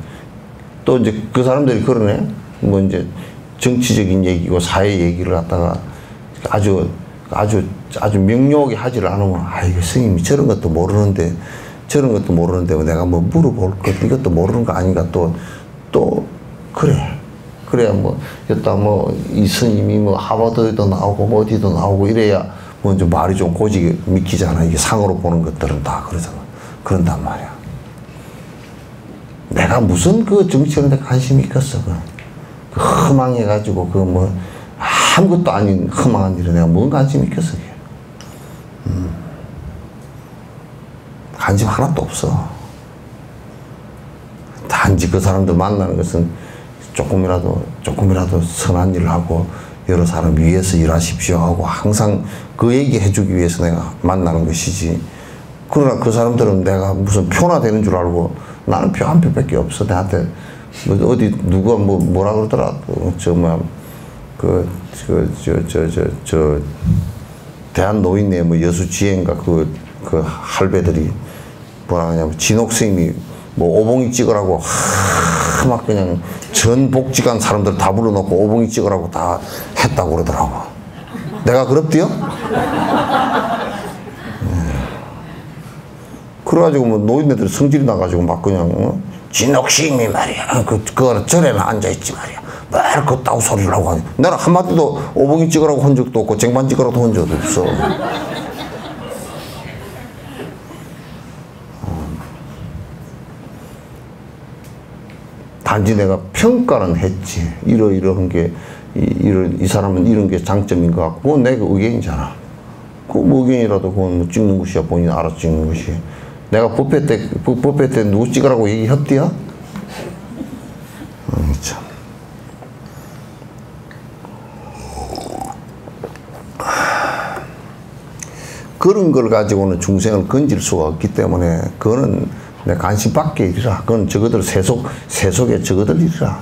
또 이제 그 사람들이 그러네. 뭐 이제 정치적인 얘기고 사회 얘기를 갖다가 아주 명료하게 하지를 않으면 아이고 스님이 저런 것도 모르는데 내가 뭐 물어볼 것 이것도 모르는 거 아닌가 또 그래. 그래야 뭐 여기다 뭐 이 스님이 뭐 하버드에도 나오고 뭐 어디도 나오고 이래야 뭐 좀 말이 좀 고지게 믿기잖아. 이게 상으로 보는 것들은 다 그러잖아. 그런단 말이야. 내가 무슨 그 정치하는데 관심이 있겠어. 그 허망해가지고 그 뭐 아무것도 아닌 허망한 일에 내가 뭔 관심이 있겠어. 관심 하나도 없어. 단지 그 사람들 만나는 것은 조금이라도 선한 일을 하고 여러 사람 위해서 일하십시오 하고 항상 그 얘기 해주기 위해서 내가 만나는 것이지. 그러나 그 사람들은 내가 무슨 표나 되는 줄 알고 나는 표 한 표밖에 없어. 내한테 뭐 어디 누가 뭐라 그러더라. 대한노인네 뭐 여수지혜인가 그 할배들이 뭐라 하냐면 진옥생님이 뭐 오봉이 찍으라고 막 그냥 전 복직한 사람들 다 불러놓고 오봉이 찍으라고 다 했다고 그러더라고. 내가 그럽디요? 그래가지고 뭐 노인네들이 성질이 나가지고 막 그냥 진옥심이 말이야. 그 절에는 앉아있지 말이야. 왜 그따구 소리를 하고 하니. 나는 한마디도 오봉이 찍으라고 한 적도 없고 쟁반 찍으라고 한 적도 없어. 단지 내가 평가는 했지. 이러한 게, 이 사람은 이런 게 장점인 것 같고, 내가 의견이잖아. 그 의견이라도 그건 뭐 찍는 것이야. 본인이 알아서 찍는 것이. 내가 법회 때 누구 찍으라고 얘기했디야? 참. 그런 걸 가지고는 중생을 건질 수가 없기 때문에, 그거는 내 관심 밖의 일이라. 그건 저거들 세속의 저거들 일이라.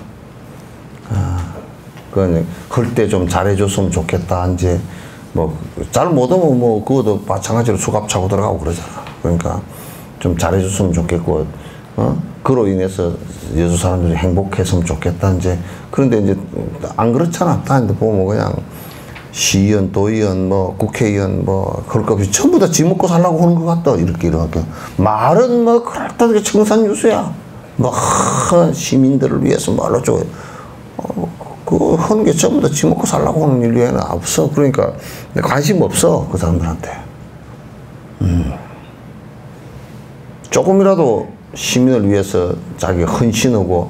그건 할 때 좀 잘해줬으면 좋겠다. 이제 뭐 잘 못하면 뭐 그것도 마찬가지로 수갑 차고 들어가고 그러잖아. 그러니까 좀 잘해줬으면 좋겠고, 그로 인해서 여수 사람들이 행복했으면 좋겠다. 이제 그런데 이제 안 그렇잖아. 다른데 보면 그냥 시의원, 도의원, 뭐 국회의원, 뭐 그럴 것 없이 전부 다 지 먹고 살라고 하는 것 같다. 이렇게 말은 뭐 그럴듯하게 청산유수야. 뭐 시민들을 위해서 말로 줘. 그거 하는 게 전부 다 지 먹고 살라고 하는 일 외에는 없어. 그러니까 관심 없어, 그 사람들한테. 조금이라도 시민을 위해서 자기가 헌신하고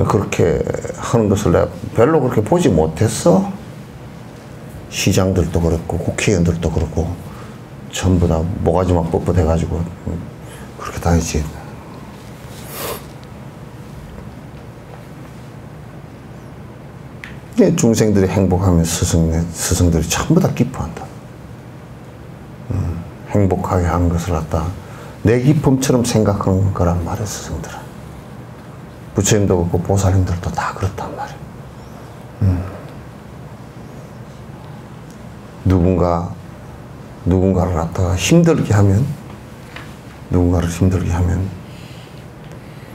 그렇게 하는 것을 내가 별로 그렇게 보지 못했어. 시장들도 그렇고 국회의원들도 그렇고 전부 다 모가지만 뻣뻣해가지고 그렇게 다니지. 중생들이 행복하면 스승들이 전부 다 기뻐한다. 행복하게 하는 것을 갖다 내 기쁨처럼 생각하는 거란 말이야, 스승들은. 부처님도 그렇고 보살님들도 다 그렇단 말이야. 누군가를 갖다가 힘들게 하면,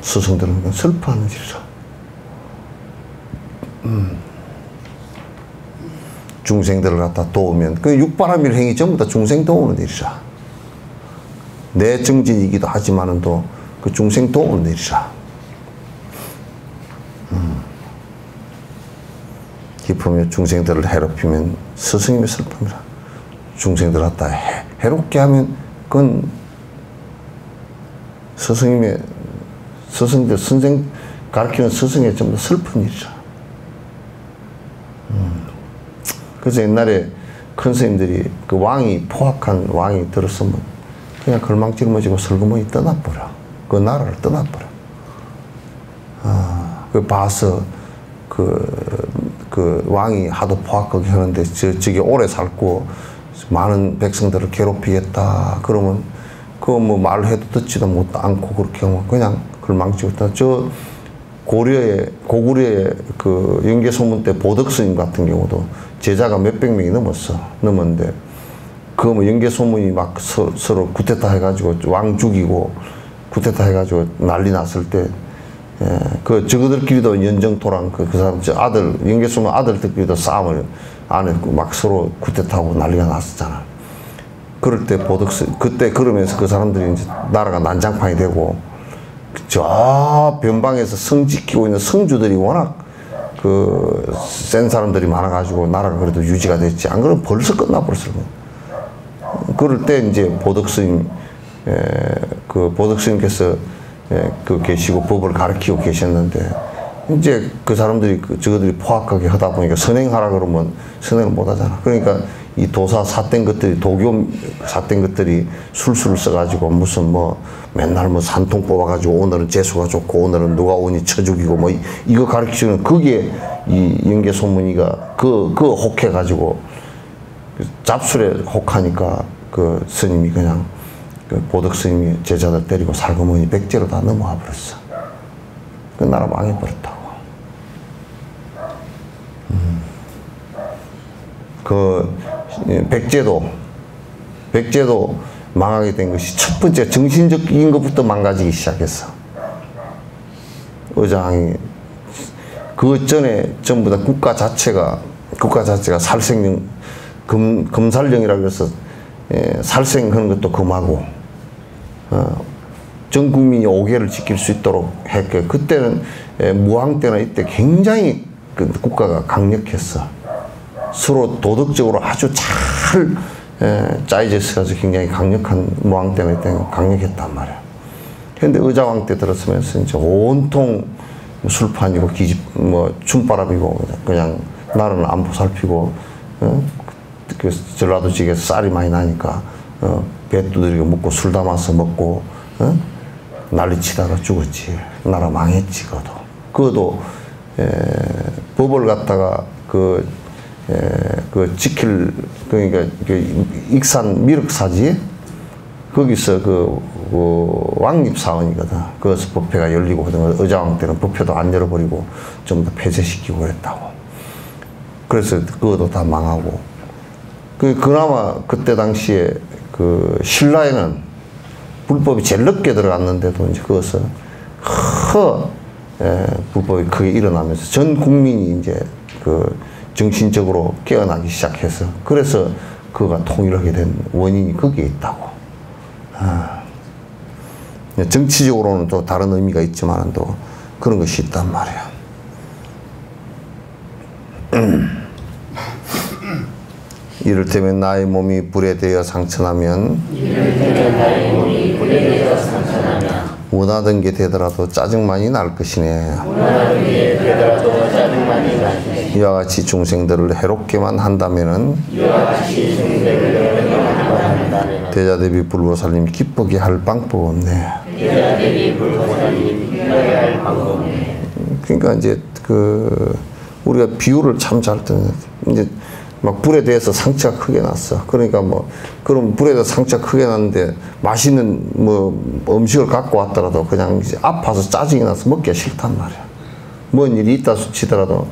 스승들은 슬퍼하는 일이라. 중생들을 갖다 도우면, 그 육바라밀행이 전부 다 중생 도우는 일이라. 내 정진이기도 하지만은 또 그 중생 도우는 일이라. 기쁘며 중생들을 해롭히면 스승님의 슬픔이라. 중생들을 갖다 해롭게 하면 그건 스승님의, 선생 가르치는 스승의 전부 슬픈 일이라. 그래서 옛날에 큰 스님들이 그 포악한 왕이 들었으면 그냥 걸망질머지고 설거머니 떠나버려. 그 나라를 떠나버려. 그 봐서 그 왕이 하도 포악하게 하는데 저기 오래 살고 많은 백성들을 괴롭히겠다. 그러면 그거 뭐 말해도 듣지도 않고 그렇게 하면 그냥 걸망치고 있다. 저 고구려의 그 영계소문 때 보덕스님 같은 경우도 제자가 몇백 명이 넘었는데 그 뭐 영계소문이 막 서로 쿠데타 해가지고 왕 죽이고 쿠데타 해가지고 난리 났을 때 그 저거들끼리도 연정토랑 그 사람 아들 영계소문 아들들끼리도 싸움을 안 했고 막 서로 쿠데타하고 난리가 났었잖아. 그럴 때 그때 그러면서 그 사람들이 이제 나라가 난장판이 되고 저 변방에서 성 지키고 있는 성주들이 워낙 센 사람들이 많아가지고 나라가 그래도 유지가 됐지. 안 그러면 벌써 끝나버렸을 거야. 그럴 때 이제 보덕스님께서 계시고 법을 가르치고 계셨는데 이제 그 사람들이 저거들이 포악하게 하다 보니까 선행하라 그러면 선행을 못 하잖아. 그러니까 이 도사 삿된 것들이 도교 삿된 것들이 술술을 써가지고 무슨 뭐 맨날 뭐 산통 뽑아가지고 오늘은 재수가 좋고 오늘은 누가 오니 쳐 죽이고 뭐 이거 가르치는 거기에 이 영계소문이가 그 혹해가지고 잡술에 혹하니까 그 스님이 그냥 그 보덕 스님이 제자들 때리고 살그머니 백제로 다 넘어와 버렸어. 그 나라 망해버렸다고. 그 백제도 망하게 된 것이 첫 번째 정신적인 것부터 망가지기 시작했어. 의장이 그 전에 전부 다 국가 자체가 살생령 금살령이라고 해서 살생하는 것도 금하고 전 국민이 오계를 지킬 수 있도록 했고 그때는 무왕 때나 이때 굉장히 그 국가가 강력했어. 서로 도덕적으로 아주 잘 짜여져 있어서 굉장히 강력한 모왕 때문에 강력했단 말이야. 그런데 의자왕 때 들었으면서 이제 온통 술판이고 춤바람이고 그냥 나라는 안 보살피고 그 전라도 지역에서 쌀이 많이 나니까 배 두드리고 먹고 술 담아서 먹고 난리치다가 죽었지. 나라 망했지. 그것도 법을 갖다가 그 지킬 그러니까 익산 미륵사지 거기서 그 왕립사원이거든. 거기서 법회가 열리고 그러던 의자왕 때는 법회도 안 열어버리고 좀 더 폐쇄시키고 그랬다고. 그래서 그것도 다 망하고. 그나마 그때 당시에 그 신라에는 불법이 제일 늦게 들어갔는데도 이제 그것을 불법이 크게 일어나면서 전 국민이 이제 그 정신적으로 깨어나기 시작해서 그래서 그가 통일하게 된 원인이 거기에 있다고. 정치적으로는 또 다른 의미가 있지만 또 그런 것이 있단 말이야. 이를테면 나의 몸이 불에 대여 상처나면 원하던 게 되더라도 짜증만이 날 것이네. 이와 같이 중생들을 해롭게만 한다면은 대자대비 불보살님 기쁘게 할 방법 없네. 그러니까 이제 우리가 비유를 참 잘 뜨는 이제 막 불에 대해서 상처가 크게 났어. 그러니까 그럼 불에 대해서 상처가 크게 났는데 맛있는 음식을 갖고 왔더라도 그냥 이제 아파서 짜증이 나서 먹기가 싫단 말이야. 뭔 일이 있다 치더라도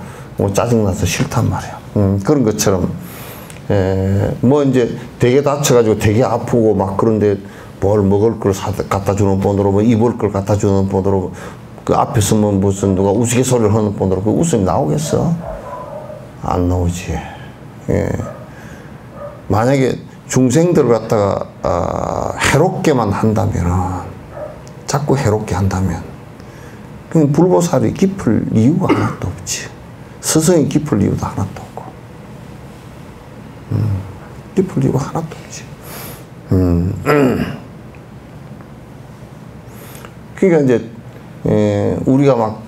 짜증나서 싫단 말이야. 그런 것처럼 이제 되게 다쳐가지고 되게 아프고 막 그런데 뭘 먹을 걸 갖다 주는 본으로 입을 걸 갖다 주는 본으로 그 앞에서 무슨 누가 우스갯소리를 하는 본으로 그 웃음이 나오겠어? 안 나오지. 만약에 중생들을 갖다가 해롭게만 한다면 자꾸 해롭게 한다면 그냥 불보살이 깊을 이유가 하나도 없지. 스승이 깊을 이유도 하나도 없고 깊을 이유가 하나도 없지. 그러니까 이제 우리가 막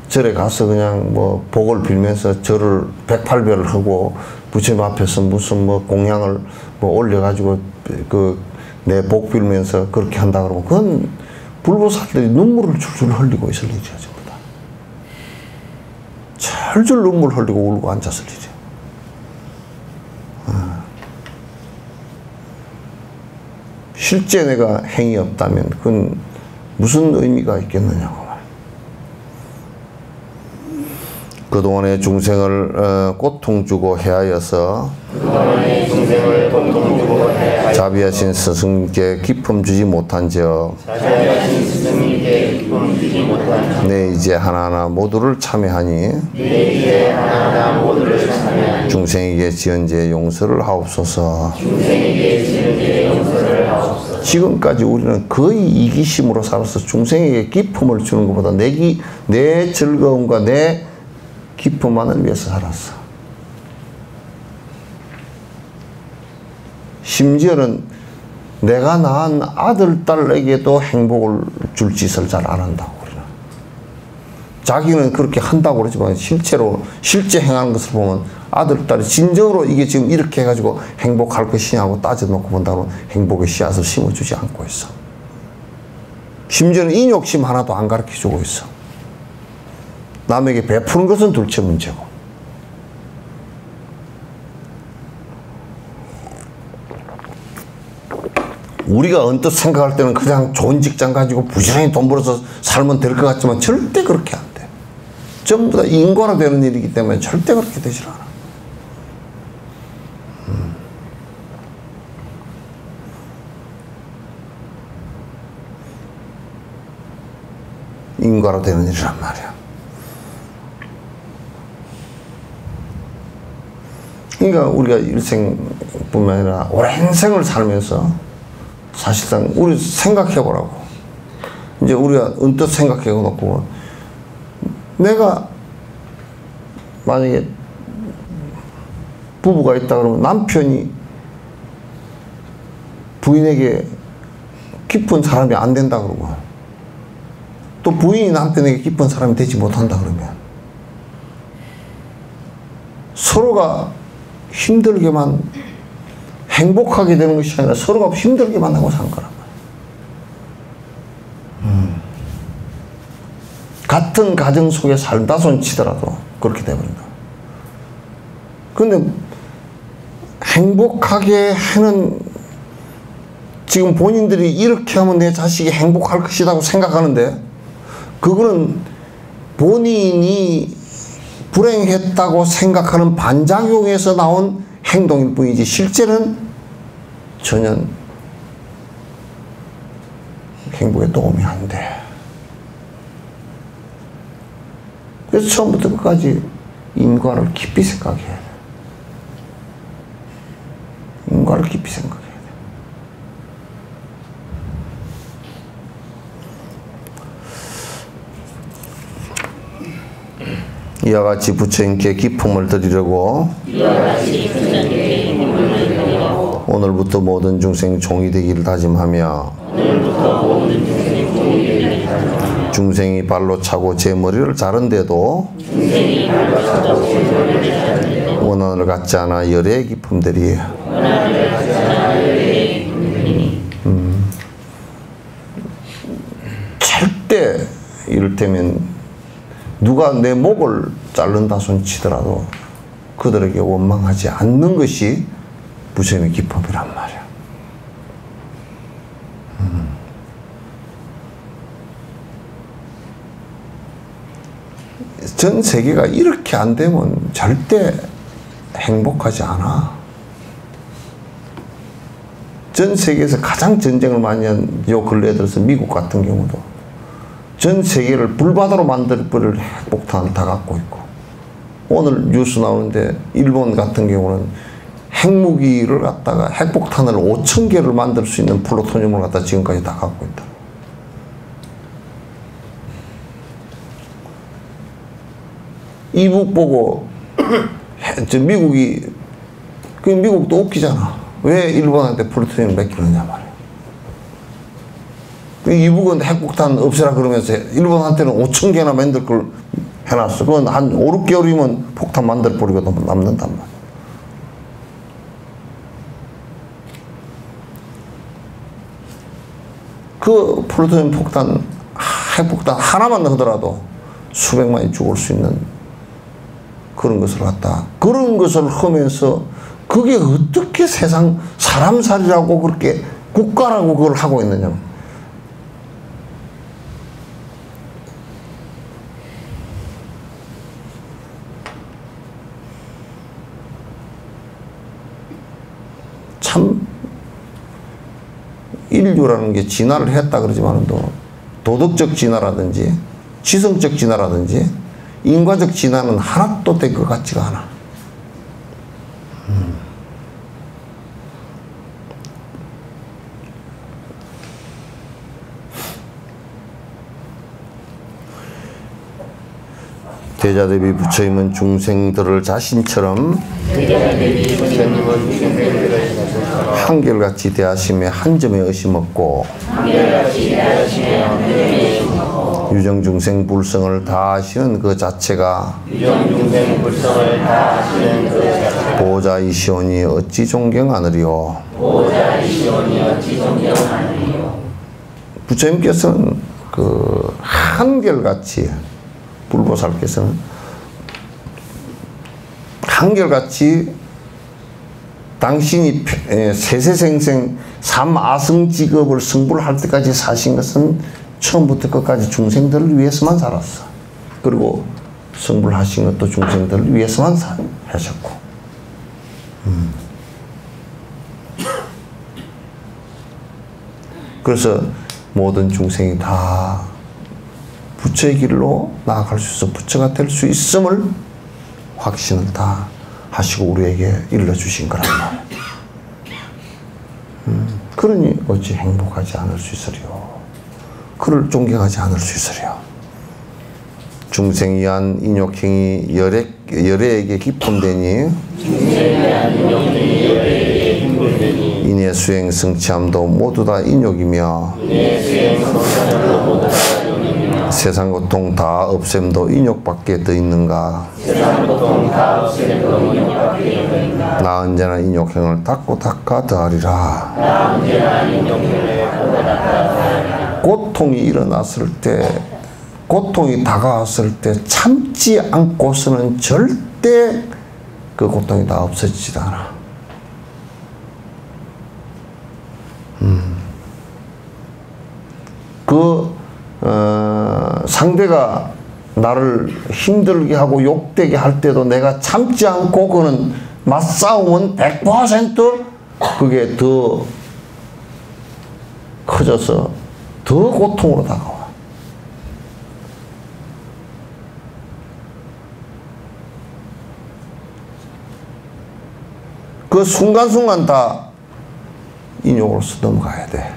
절에 가서 그냥 복을 빌면서 절을 108배를 하고 부처님 앞에서 무슨 공양을 올려가지고 내 복 빌면서 그렇게 한다 그러면 그건 불보살들이 눈물을 줄줄 흘리고 있을 일이야. 전부 다. 철줄 눈물 흘리고 울고 앉았을 일이야. 실제 내가 행이 없다면 그건 무슨 의미가 있겠느냐고. 그동안의 중생을 고통 주고 해하여서 자비하신 스승께 기쁨 주지 못한즉 내 이제 하나하나 모두를 참여하니 중생에게 지은 죄 용서를 하옵소서. 지금까지 우리는 거의 이기심으로 살아서 중생에게 기쁨을 주는 것보다 내 즐거움과 내 기쁨만을 위해서 살았어. 심지어는 내가 낳은 아들, 딸에게도 행복을 줄 짓을 잘 안 한다고 그러나. 자기는 그렇게 한다고 그러지만 실제 행하는 것을 보면 아들, 딸이 진정으로 이게 지금 이렇게 해가지고 행복할 것이냐고 따져놓고 본다면 행복의 씨앗을 심어주지 않고 있어. 심지어는 인욕심 하나도 안 가르쳐주고 있어. 남에게 베푸는 것은 둘째 문제고. 우리가 언뜻 생각할 때는 그냥 좋은 직장 가지고 부지런히 돈 벌어서 살면 될 것 같지만 절대 그렇게 안 돼. 전부 다 인과로 되는 일이기 때문에 절대 그렇게 되질 않아. 인과로 되는 일이란 말이야. 그러니까 우리가 일생뿐만 아니라 오랜 생을 살면서 사실상 우리 생각해보라고. 이제 우리가 언뜻 생각해놓고 내가 만약에 부부가 있다 그러면 남편이 부인에게 깊은 사람이 안 된다 그러고, 또 부인이 남편에게 깊은 사람이 되지 못한다 그러면 서로가 힘들게만, 행복하게 되는 것이 아니라 서로가 힘들게만 하고 산 거란 말이야. 같은 가정 속에 살다 손치더라도 그렇게 되버린다. 근데 행복하게 하는, 지금 본인들이 이렇게 하면 내 자식이 행복할 것이라고 생각하는데, 그거는 본인이 불행했다고 생각하는 반작용에서 나온 행동일 뿐이지 실제는 전혀 행복에 도움이 안 돼. 그래서 처음부터 끝까지 인과를 깊이 생각해야 돼. 인과를 깊이 생각해야 돼. 이와 같이 부처님께 기품을 드리려고 오늘부터 모든 중생 종이 되기를 다짐하며 중생이 발로 차고 제 머리를 자른데도 원한을 갖지 않아 열의 기품들이 절대 이를테면 누가 내 목을 자른다 손치더라도 그들에게 원망하지 않는 것이 부처님의 기법이란 말이야. 전 세계가 이렇게 안 되면 절대 행복하지 않아. 전 세계에서 가장 전쟁을 많이 한 요 근래에 들어서 미국 같은 경우도 전 세계를 불바다로 만들어버릴 핵폭탄을 다 갖고 있고, 오늘 뉴스 나오는데 일본 같은 경우는 핵무기를 갖다가 핵폭탄을 5,000개를 만들 수 있는 플루토늄을 갖다 지금까지 다 갖고 있다. 이북 보고 미국이, 그 미국도 웃기잖아. 왜 일본한테 플루토늄을 맡기느냐 말이야. 이북은 핵폭탄 없애라 그러면서 일본한테는 5,000개나 만들 걸 해놨어. 그건 한 5, 6개월이면 폭탄 만들 버리고 남는단 말이야. 그 플루토늄 폭탄, 핵폭탄 하나만 하더라도 수백만이 죽을 수 있는 그런 것을 갖다, 그런 것을 하면서 그게 어떻게 세상 사람 살이라고 그렇게 국가라고 그걸 하고 있느냐. 참 인류라는 게 진화를 했다 그러지만 또 도덕적 진화라든지 지성적 진화라든지 인과적 진화는 하나도 될 것 같지가 않아. 대자대비 부처님은 중생들을 자신처럼 한결같이 대하심에 한 점의 의심 없고 유정중생 불성을 다하시는 그 자체가 보호자이시오니 어찌 존경하느리요. 부처님께서는 그 한결같이, 불보살께서는 한결같이 당신이 세세생생 삼아승직업을 승부를 할 때까지 사신 것은 처음부터 끝까지 중생들을 위해서만 살았어. 그리고 승부를 하신 것도 중생들을 위해서만 하셨고, 그래서 모든 중생이 다 부처의 길로 나아갈 수 있어 부처가 될 수 있음을 확신을 다 하시고 우리에게 일러주신 거란 말이야. 그러니 어찌 행복하지 않을 수 있으리요. 그를 존경하지 않을 수 있으리요. 중생이한 인욕행위 열애에게 기쁨되니 인의 수행 성취함도 모두 다 인욕이며 세상 고통 다 없앰도 인욕밖에 더 있는가. 나 언제나 인욕행을 닦고 닦아 더하리라. 고통이 일어났을 때, 고통이 다가왔을 때 참지 않고서는 절대 그 고통이 다 없어지지 않아. 상대가 나를 힘들게 하고 욕되게 할 때도 내가 참지 않고 그는 맞싸움은 100% 그게 더 커져서 더 고통으로 다가와. 그 순간순간 다 인욕으로서 넘어가야 돼.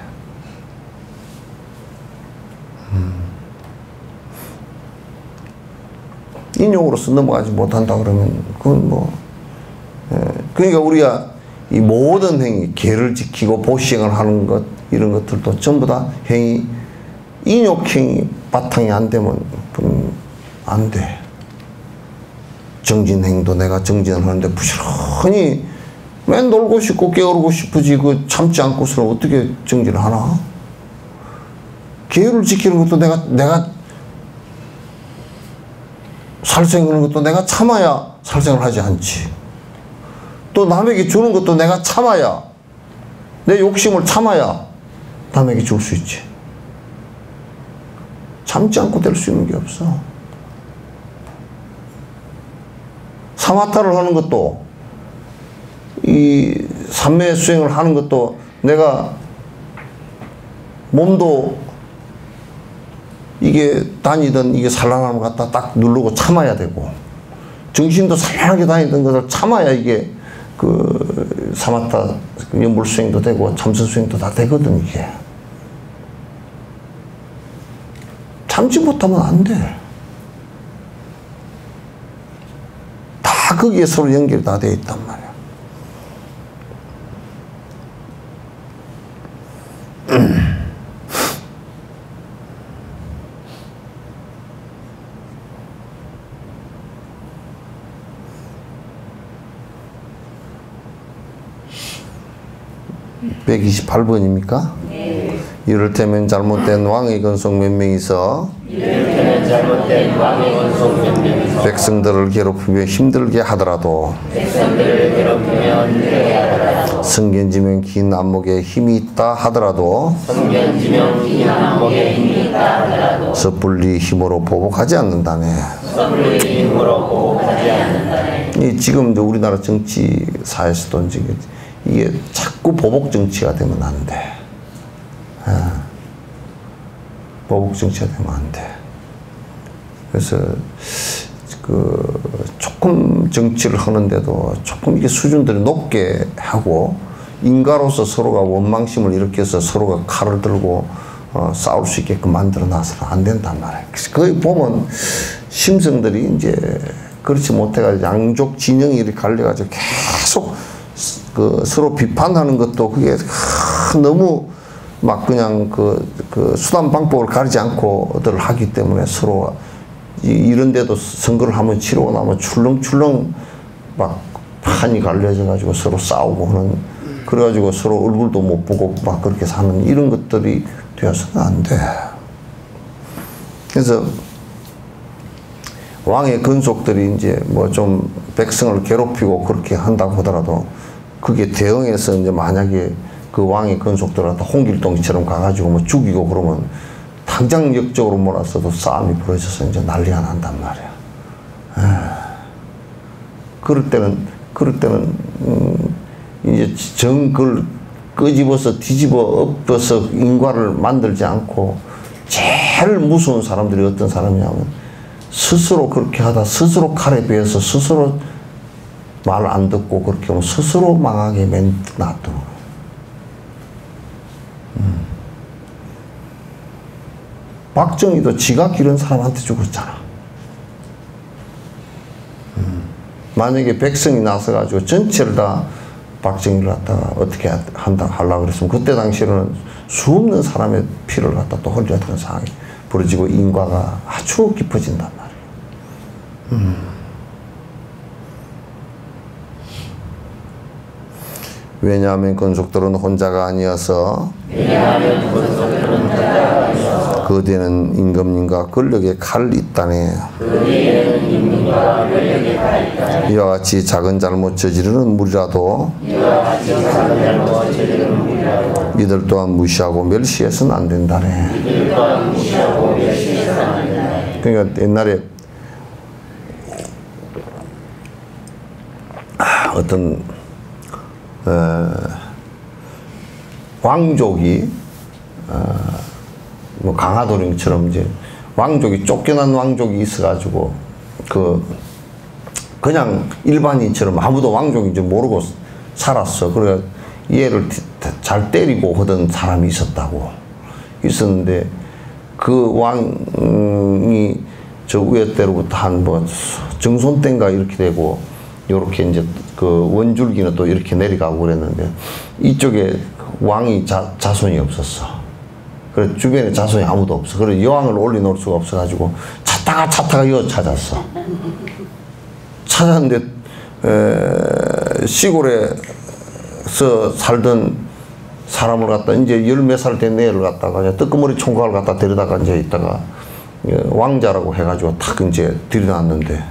인욕으로서 넘어가지 못한다 그러면 그건 뭐 그러니까 우리가 이 모든 행위, 계를 지키고 보시행을 하는 것 이런 것들도 전부 다 행위, 인욕행위 바탕이 안 되면 안 돼. 정진행도 내가 정진을 하는데 부지런히 맨 놀고 싶고 깨우르고 싶으지 그 참지 않고서는 어떻게 정진을 하나? 계율을 지키는 것도 내가 살생하는 것도 내가 참아야 살생을 하지 않지. 또 남에게 주는 것도 내가 참아야, 내 욕심을 참아야 남에게 줄 수 있지. 참지 않고 될 수 있는 게 없어. 사마타를 하는 것도, 이 삼매 수행을 하는 것도 내가 몸도 이게 다니던 이게 산란함을 갖다 딱 누르고 참아야 되고, 정신도 산란하게 다니던 것을 참아야 이게 그 사마타 연불 수행도 되고 참선 수행도 다 되거든. 이게 참지 못하면 안 돼. 다 거기에 서로 연결이 다 되어 있단 말이야. 128번입니까? 네. 이를테면 잘못된 왕의 건속 몇 명이서 백성들을 괴롭히며 힘들게 하더라도 성견지명 긴 안목에 힘이 있다 하더라도 섣불리 힘으로 보복하지 않는다네. 이 지금 우리나라 정치사에서도 이게 자꾸 보복 정치가 되면 안 돼. 보복 정치가 되면 안 돼. 그래서 조금 정치를 하는데도 조금 이게 수준들이 높게 하고 인가로서 서로가 원망심을 일으켜서 서로가 칼을 들고 싸울 수 있게끔 만들어 놔서는 안 된단 말이야. 거기 보면 심성들이 이제 그렇지 못해가지고 양쪽 진영이 이렇게 갈려가지고 계속 서로 비판하는 것도 그게 너무 막 그냥 그 수단 방법을 가리지 않고들 하기 때문에 서로 이런데도 선거를 한번 치르고 나면 출렁출렁 막 판이 갈려져 가지고 서로 싸우고 하는, 그래가지고 서로 얼굴도 못 보고 막 그렇게 사는 이런 것들이 되어서는 안 돼. 그래서 왕의 건속들이 이제 뭐 좀 백성을 괴롭히고 그렇게 한다고 하더라도 그게 대응해서 이제 만약에 그 왕의 건속들한테 홍길동처럼 가가지고 뭐 죽이고 그러면 당장 역적으로 몰았어도 싸움이 벌어져서 이제 난리가 난단 말이야. 그럴 때는 이제 정글 끄집어서 뒤집어 엎어서 인과를 만들지 않고 제일 무서운 사람들이 어떤 사람이냐면 스스로 그렇게 하다 스스로 칼에 베어서 스스로 말 안 듣고 그렇게 하면 스스로 망하게 놔두는 거야. 박정희도 지가 기른 사람한테 죽었잖아. 만약에 백성이 나서가지고 전체를 다 박정희를 갖다가 어떻게 하려고 그랬으면 그때 당시에는 수없는 사람의 피를 갖다 또 흘려야 되는 상황이 벌어지고 인과가 아주 깊어진단 말이에요. 왜냐하면 건속들은 혼자가 아니어서 그대는 임금님과 권력의 칼 있다네. 이와 같이 작은 잘못 저지르는 무리라도 이들 또한 무시하고 멸시해서는 안 된다네. 그러니까 옛날에 어떤 왕족이 뭐 강화도령처럼 이제 왕족이 쫓겨난 왕족이 있어가지고 그냥 일반인처럼 아무도 왕족인지 모르고 살았어. 그래 얘를 잘 때리고 하던 사람이 있었는데 그 왕이 저 위에 때로부터 한 뭐 정손 때인가 이렇게 되고 요렇게 이제 그 원줄기는 또 이렇게 내려가고 그랬는데 이쪽에 왕이 자손이 없었어. 그래 주변에 자손이 아무도 없어. 그래 여왕을 올려놓을 수가 없어가지고 찾다가 이거 찾았어. 찾았는데 시골에서 살던 사람을 갖다 이제 열 몇 살 된 애를 갖다가 뜨끔머리 총각을 갖다 데려다가 이제 있다가 왕자라고 해가지고 탁 이제 들여놨는데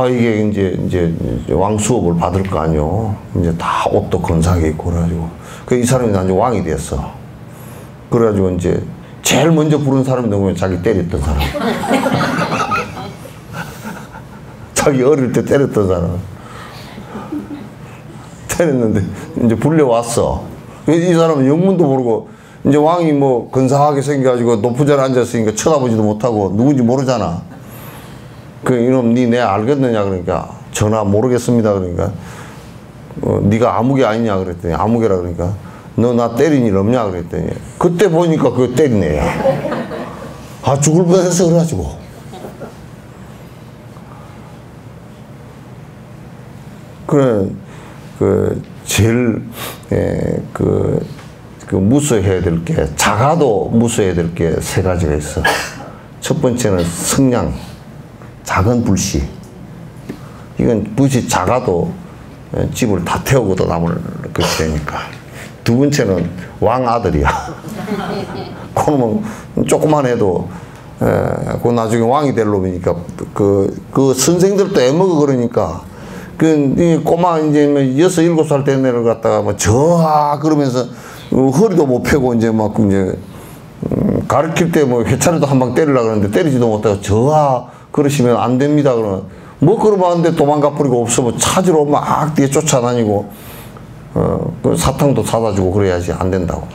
이게 이제 왕 수업을 받을 거 아니요. 이제 다 옷도 건사하게 입고 그래가지고 이 사람이 나중에 왕이 됐어. 그래가지고 이제 제일 먼저 부른 사람이 누구면 자기 때렸던 사람. 자기 어릴 때 때렸던 사람. 때렸는데 이제 불려왔어. 이 사람은 영문도 모르고 이제 왕이 뭐 근사하게 생겨가지고 높은 자리에 앉았으니까 쳐다보지도 못하고 누군지 모르잖아. 이놈 니 내 알겠느냐 그러니까 전화 모르겠습니다 그러니까 네가 아무개 아니냐 그랬더니 아무개라 그러니까 너 나 때린 일 없냐 그랬더니 그때 보니까 그거 때린 애야. 죽을 뻔해서 그래가지고 그래 제일 무서워해야 될 게 작아도 무서워해야 될 게 세 가지가 있어. 첫 번째는 성량, 작은 불씨. 이건 불씨 작아도 집을 다 태우고도 남을 것이 되니까. 두 번째는 왕 아들이야. 그놈은 조그만 해도 그 나중에 왕이 될 놈이니까 그 선생들도 애먹어 그러니까 이 꼬마 이제 6, 7살 된 애를 갖다가 뭐 그러면서 허리도 못 펴고 이제 막 이제 가르칠 때 뭐 회차리도 한 방 때리려고 그러는데 때리지도 못하고 그러시면 안 됩니다. 그러면 뭐 그러면 안 돼. 도망가 버리고 없으면 찾으러 막 뒤에 쫓아다니고 그 사탕도 사다 주고 그래야지 안 된다고.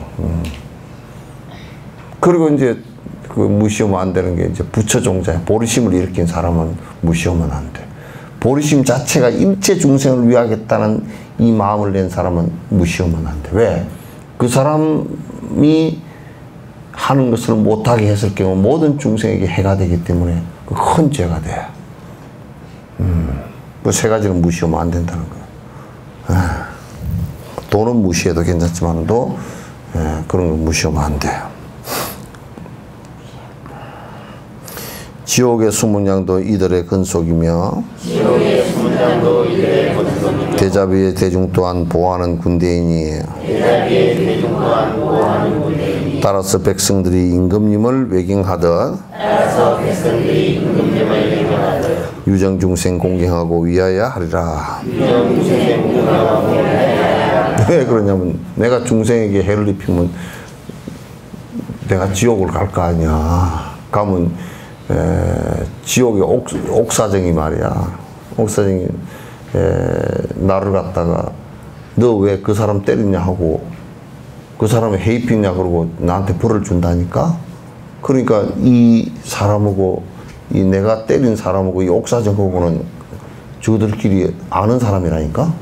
그리고 이제 무시하면 안 되는 게 이제 부처종자야. 보리심을 일으킨 사람은 무시하면 안 돼. 보리심 자체가 일체 중생을 위하겠다는 이 마음을 낸 사람은 무시하면 안 돼. 왜? 그 사람이 하는 것을 못하게 했을 경우 모든 중생에게 해가 되기 때문에 큰 죄가 돼. 그 세 가지는 무시하면 안 된다는 거야. 돈은 무시해도 괜찮지만도 그런 거 무시하면 안 돼요. 지옥의 숨은 양도 이들의 근속이며 대자비의 대중 또한 보호하는 군대이니 따라서 백성들이 임금님을 외경하듯 유정중생 공경하고 위하여 하리라. 왜 그러냐면 내가 중생에게 해를 입히면 내가 지옥을 갈 거 아니야. 가면 지옥의 옥사정이 말이야. 옥사정이 나를 갖다가 너 왜 그 사람 때리냐 하고 그 사람을 해입히냐 그러고 나한테 벌을 준다니까. 그러니까 이 사람하고 이 내가 때린 사람하고 이 옥사정하고는 저들끼리 아는 사람이라니까.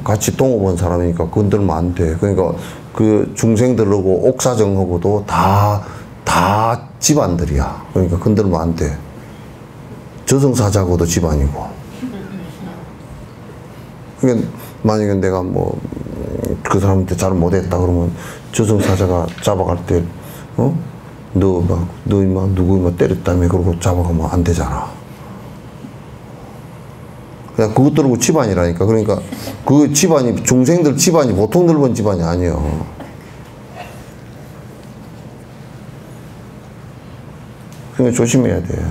같이 동업한 사람이니까 건들면 안 돼. 그러니까 그 중생들하고 옥사정하고도 다 다 집안들이야. 그러니까 건들면 안 돼. 저승사자고도 집안이고. 그러니까 만약에 내가 뭐 그 사람한테 잘 못했다 그러면 저승사자가 잡아갈 때 너 누구 때렸다며 그러고 잡아가면 안 되잖아. 그냥 그것 들고 집안이라니까. 그러니까 그 집안이 중생들 집안이 보통 넓은 집안이 아니에요. 그러니까 조심해야 돼.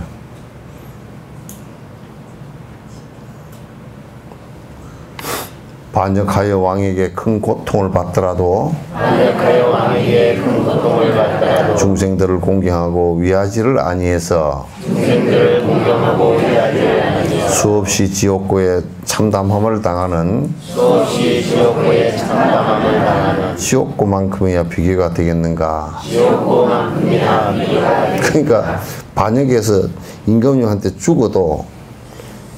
반역하여 왕에게 큰 고통을 받더라도 중생들을 공경하고 위하지를 아니해서 수없이 지옥고에 참담함을 당하는 지옥고만큼이야 비교가 되겠는가. 그러니까 반역에서 임금님한테 죽어도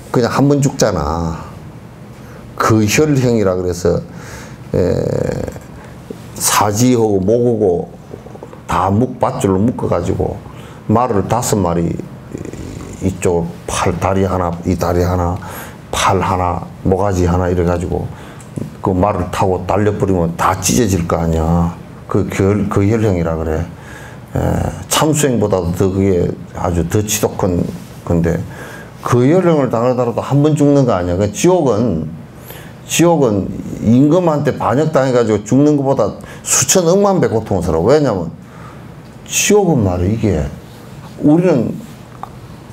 그냥 한 번 죽잖아. 그 혈형이라 그래서 사지하고 목하고 다 밧줄로 묶어가지고 말을 5마리 이쪽 팔 다리 하나 이 다리 하나 팔 하나 모가지 하나 이래가지고 그 말을 타고 달려버리면 다 찢어질 거 아니야. 그 혈형이라 그래. 참수행보다도 더 그게 아주 더 지독한 건데 그 혈형을 당하더라도 한 번 죽는 거 아니야. 그 지옥은 임금한테 반역당해가지고 죽는 것보다 수천억만 배 고통스러워. 왜냐면 지옥은 말이야 이게 우리는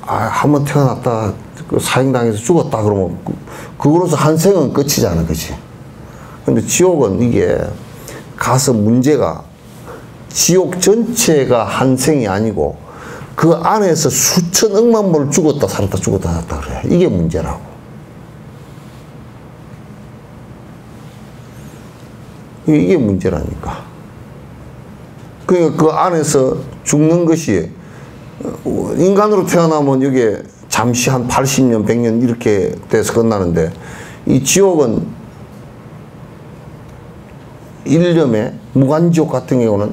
한번 태어났다 사형당해서 죽었다 그러면 그거로서 한 생은 끝이잖아. 그치? 근데 지옥은 이게 가서 문제가 지옥 전체가 한 생이 아니고 그 안에서 수천억만 번 죽었다 살았다 죽었다 살았다 그래. 이게 문제라고. 이게 문제라니까. 그러니까 그 안에서 죽는 것이 인간으로 태어나면 이게 잠시 한 80년, 100년 이렇게 돼서 끝나는데 이 지옥은 일념에 무간지옥 같은 경우는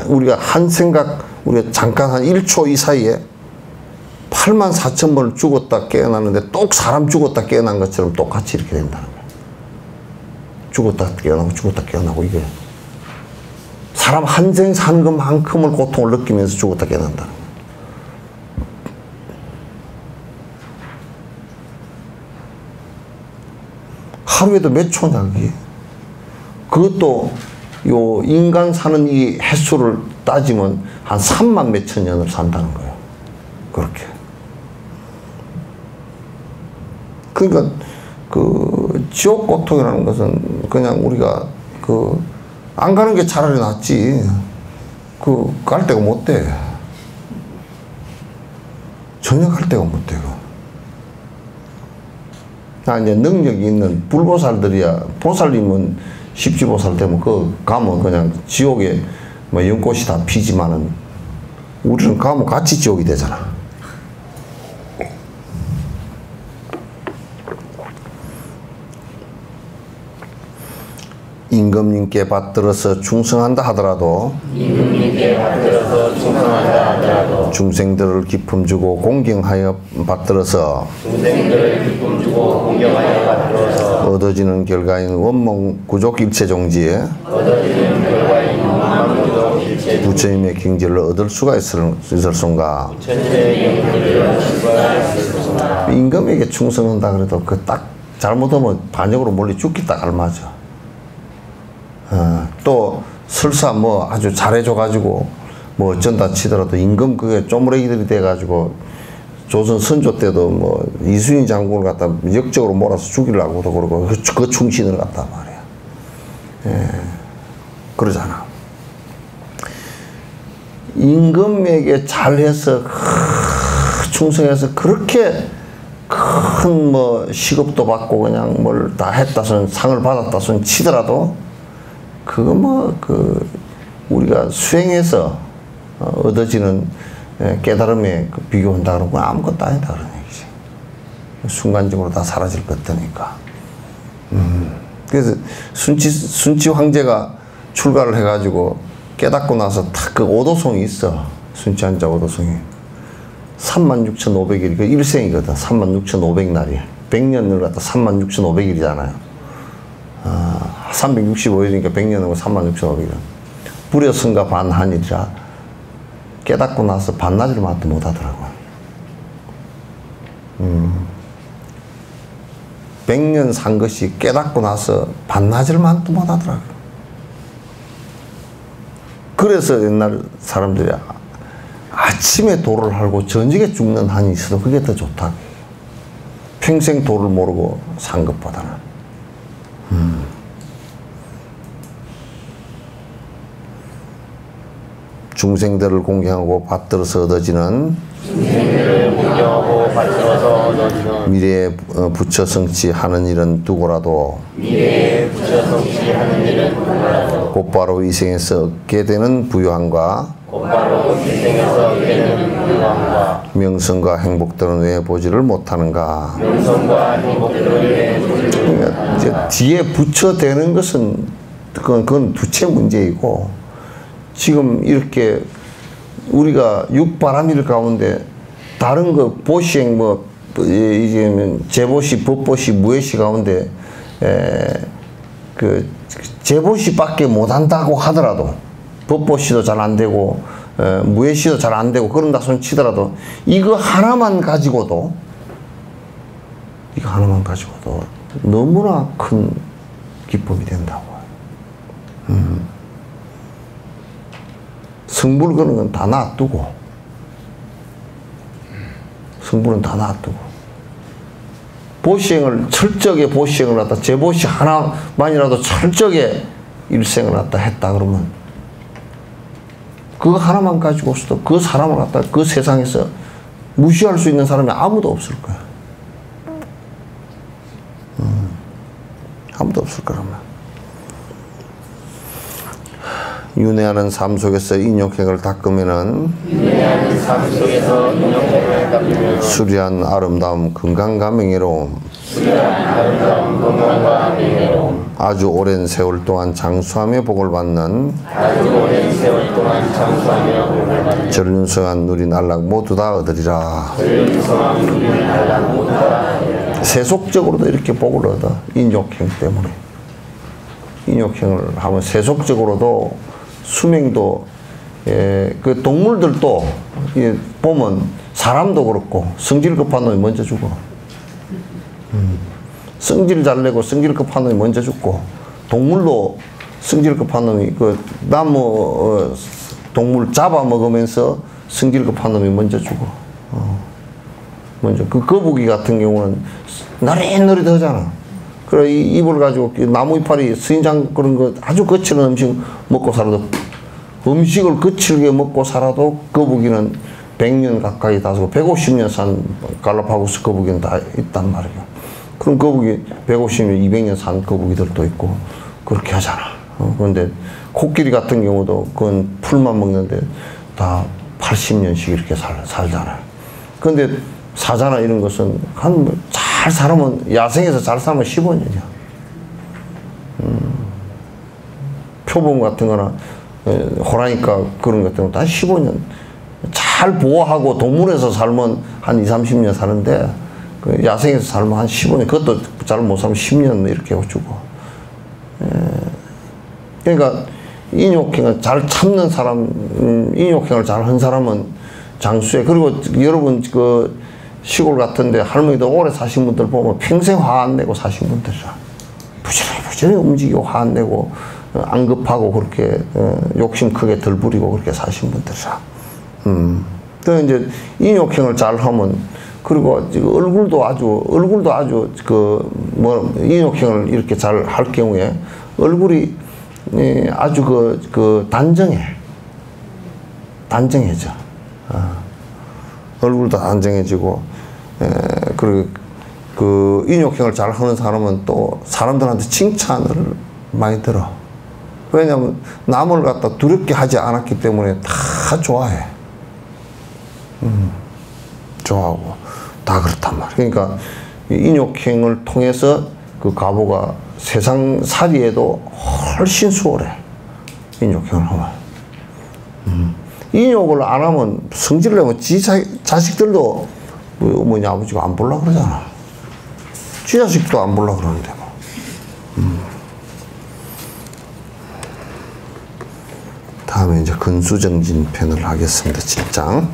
우리가 한 생각 우리가 잠깐 한 1초 이 사이에 84,000번을 죽었다 깨어나는데 똑 사람 죽었다 깨어난 것처럼 똑같이 이렇게 된다는 거야. 죽었다 깨어나고 죽었다 깨어나고 이게 사람 한 생 사는 것만큼을 고통을 느끼면서 죽었다 깨어난다는 거야. 하루에도 몇 초냐 그게. 그것도 요 인간 사는 이 횟수를 따지면 한 3만 몇천 년을 산다는 거예요. 그렇게. 그러니까 그 지옥 고통이라는 것은 그냥 우리가 그 안 가는 게 차라리 낫지. 그 갈 데가 못 돼. 전혀 갈 데가 못 돼. 이제 능력이 있는 불보살들이야. 보살님은 십지보살 되면 그 가면 그냥 지옥에 뭐 연꽃이 다 피지만은 우리는 가면 같이 지옥이 되잖아. 임금님께 받들어서 충성한다 하더라도 중생들을 기품 주고 공경하여 받들어서 얻어지는 결과인 원몽 구족 일체 종지에 부처님의 경지를 얻을 수가 있을순가. 임금에게 충성한다 그래도 그 딱 잘못하면 반역으로 몰리 죽기 딱 알맞아. 또 설사 뭐 아주 잘해줘가지고 뭐 어쩐다 치더라도 임금 그게 쪼무레기들이 돼가지고 조선 선조 때도 뭐 이순신 장군을 갖다 역적으로 몰아서 죽이려고도 그러고 그 충신을 갖다 말이야. 그러잖아. 임금에게 잘해서 충성해서 그렇게 큰 뭐 시급도 받고 그냥 뭘 다 했다 손 상을 받았다 손 치더라도 그거 뭐 그 우리가 수행해서 얻어지는 깨달음에 비교한다 그러면 아무것도 아니다 그런 얘기지. 순간적으로 다 사라질 것 같으니까. 그래서 순치 황제가 출가를 해가지고 깨닫고 나서 딱 그 오도송이 있어. 순치한자 오도송이. 36,500일, 그 일생이거든. 36,500날이. 100년을 갖다 36,500일이잖아요. 365일이니까 100년은 36,500일. 불여성가 반한일이라 깨닫고 나서 반나절 만도 못 하더라고요. 100년 산 것이 깨닫고 나서 반나절 만도 못 하더라고요. 그래서 옛날 사람들이 아침에 도를 하고 저녁에 죽는 한이 있어도 그게 더 좋다. 평생 도를 모르고 산 것보다는. 중생들을 공경하고 받들어서 얻어지는 미래에 부처 성취하는 일은 두고라도 곧바로 이 생에서 얻게 되는 부유함과 명성과 행복들은 왜 보지를 못하는가. 그러니까 이제 뒤에 부처 되는 것은 그건 부처의 문제이고, 지금 이렇게 우리가 육바람일 가운데 다른 거 보시행 이제 제보시, 법보시, 무예시 가운데 그 제보시밖에 못한다고 하더라도, 법보시도 잘 안 되고 무예시도 잘 안 되고 그런다 손 치더라도 이거 하나만 가지고도 너무나 큰 기쁨이 된다고. 성불 그런 건 다 놔두고, 성불은 다 놔두고, 보시행을 철저하게 보시행을 갖다 제보시 하나만이라도 철저하게 일생을 갖다 했다 그러면 그거 하나만 가지고서도 그 사람을 갖다 그 세상에서 무시할 수 있는 사람이 아무도 없을 거야. 아무도 없을 거라면. 윤회하는 삶 속에서 인욕행을 닦으면은 수려한 아름다움 건강과 명예로움, 아주 오랜 세월 동안 장수하며 복을 받는 전륜성한 누린 안락 모두 다 얻으리라. 세속적으로도 이렇게 복을 얻어. 인욕행 때문에. 인욕행을 하면 세속적으로도 수명도, 그 동물들도 보면 사람도 그렇고 성질 급한 놈이 먼저 죽어. 성질 잘 내고 성질 급한 놈이 먼저 죽고, 동물도 성질 급한 놈이 그 나무 동물 잡아먹으면서 성질 급한 놈이 먼저 죽어. 먼저 그 거북이 같은 경우는 나릿나릿 하잖아. 그래, 입을 가지고 나무 이파리 스인장 그런 거 아주 거칠은 음식 먹고 살아도, 음식을 거칠게 먹고 살아도 거북이는 100년 가까이 다서 150년 산 갈라파고스 거북이는 다 있단 말이야. 그럼 거북이 150년, 200년 산 거북이들도 있고 그렇게 하잖아. 그런데 코끼리 같은 경우도 그건 풀만 먹는데 다 80년씩 이렇게 살잖아요. 그런데 사자나 이런 것은 잘 살면, 야생에서 잘 살면 15년이야. 표범 같은 거나 호랑이가 그런 것 때문에 다 15년. 잘 보호하고 동물에서 살면 한 20, 30년 사는데 그 야생에서 살면 한 15년, 그것도 잘 못 살면 10년 이렇게 죽어. 그러니까 인욕행을 잘 참는 사람, 인욕행을 잘 한 사람은 장수해. 그리고 여러분 그 시골 같은데 할머니들 오래 사신 분들 보면 평생 화 안 내고 사신 분들이라. 부지런히 움직이고 화 안 내고 안 급하고 그렇게 욕심 크게 덜 부리고 그렇게 사신 분들이라. 또 이제 인욕행을 잘 하면, 그리고 얼굴도 아주 인욕행을 이렇게 잘 할 경우에 얼굴이 아주 단정해져. 얼굴도 단정해지고, 그리고 그 인욕행을 잘 하는 사람은 또 사람들한테 칭찬을 많이 들어. 왜냐하면 남을 갖다 두렵게 하지 않았기 때문에 다 좋아해. 좋아하고 다 그렇단 말이야. 그러니까 인욕행을 통해서 그 가보가 세상 살이에도 훨씬 수월해. 인욕행을 하면. 인욕을 안 하면 성질을 내면 지 자식들도 뭐 어머니 아버지가 안 보려고 그러잖아. 지 자식도 안 보려고 그러는데 뭐. 다음에 이제 근수정진 편을 하겠습니다. 7장.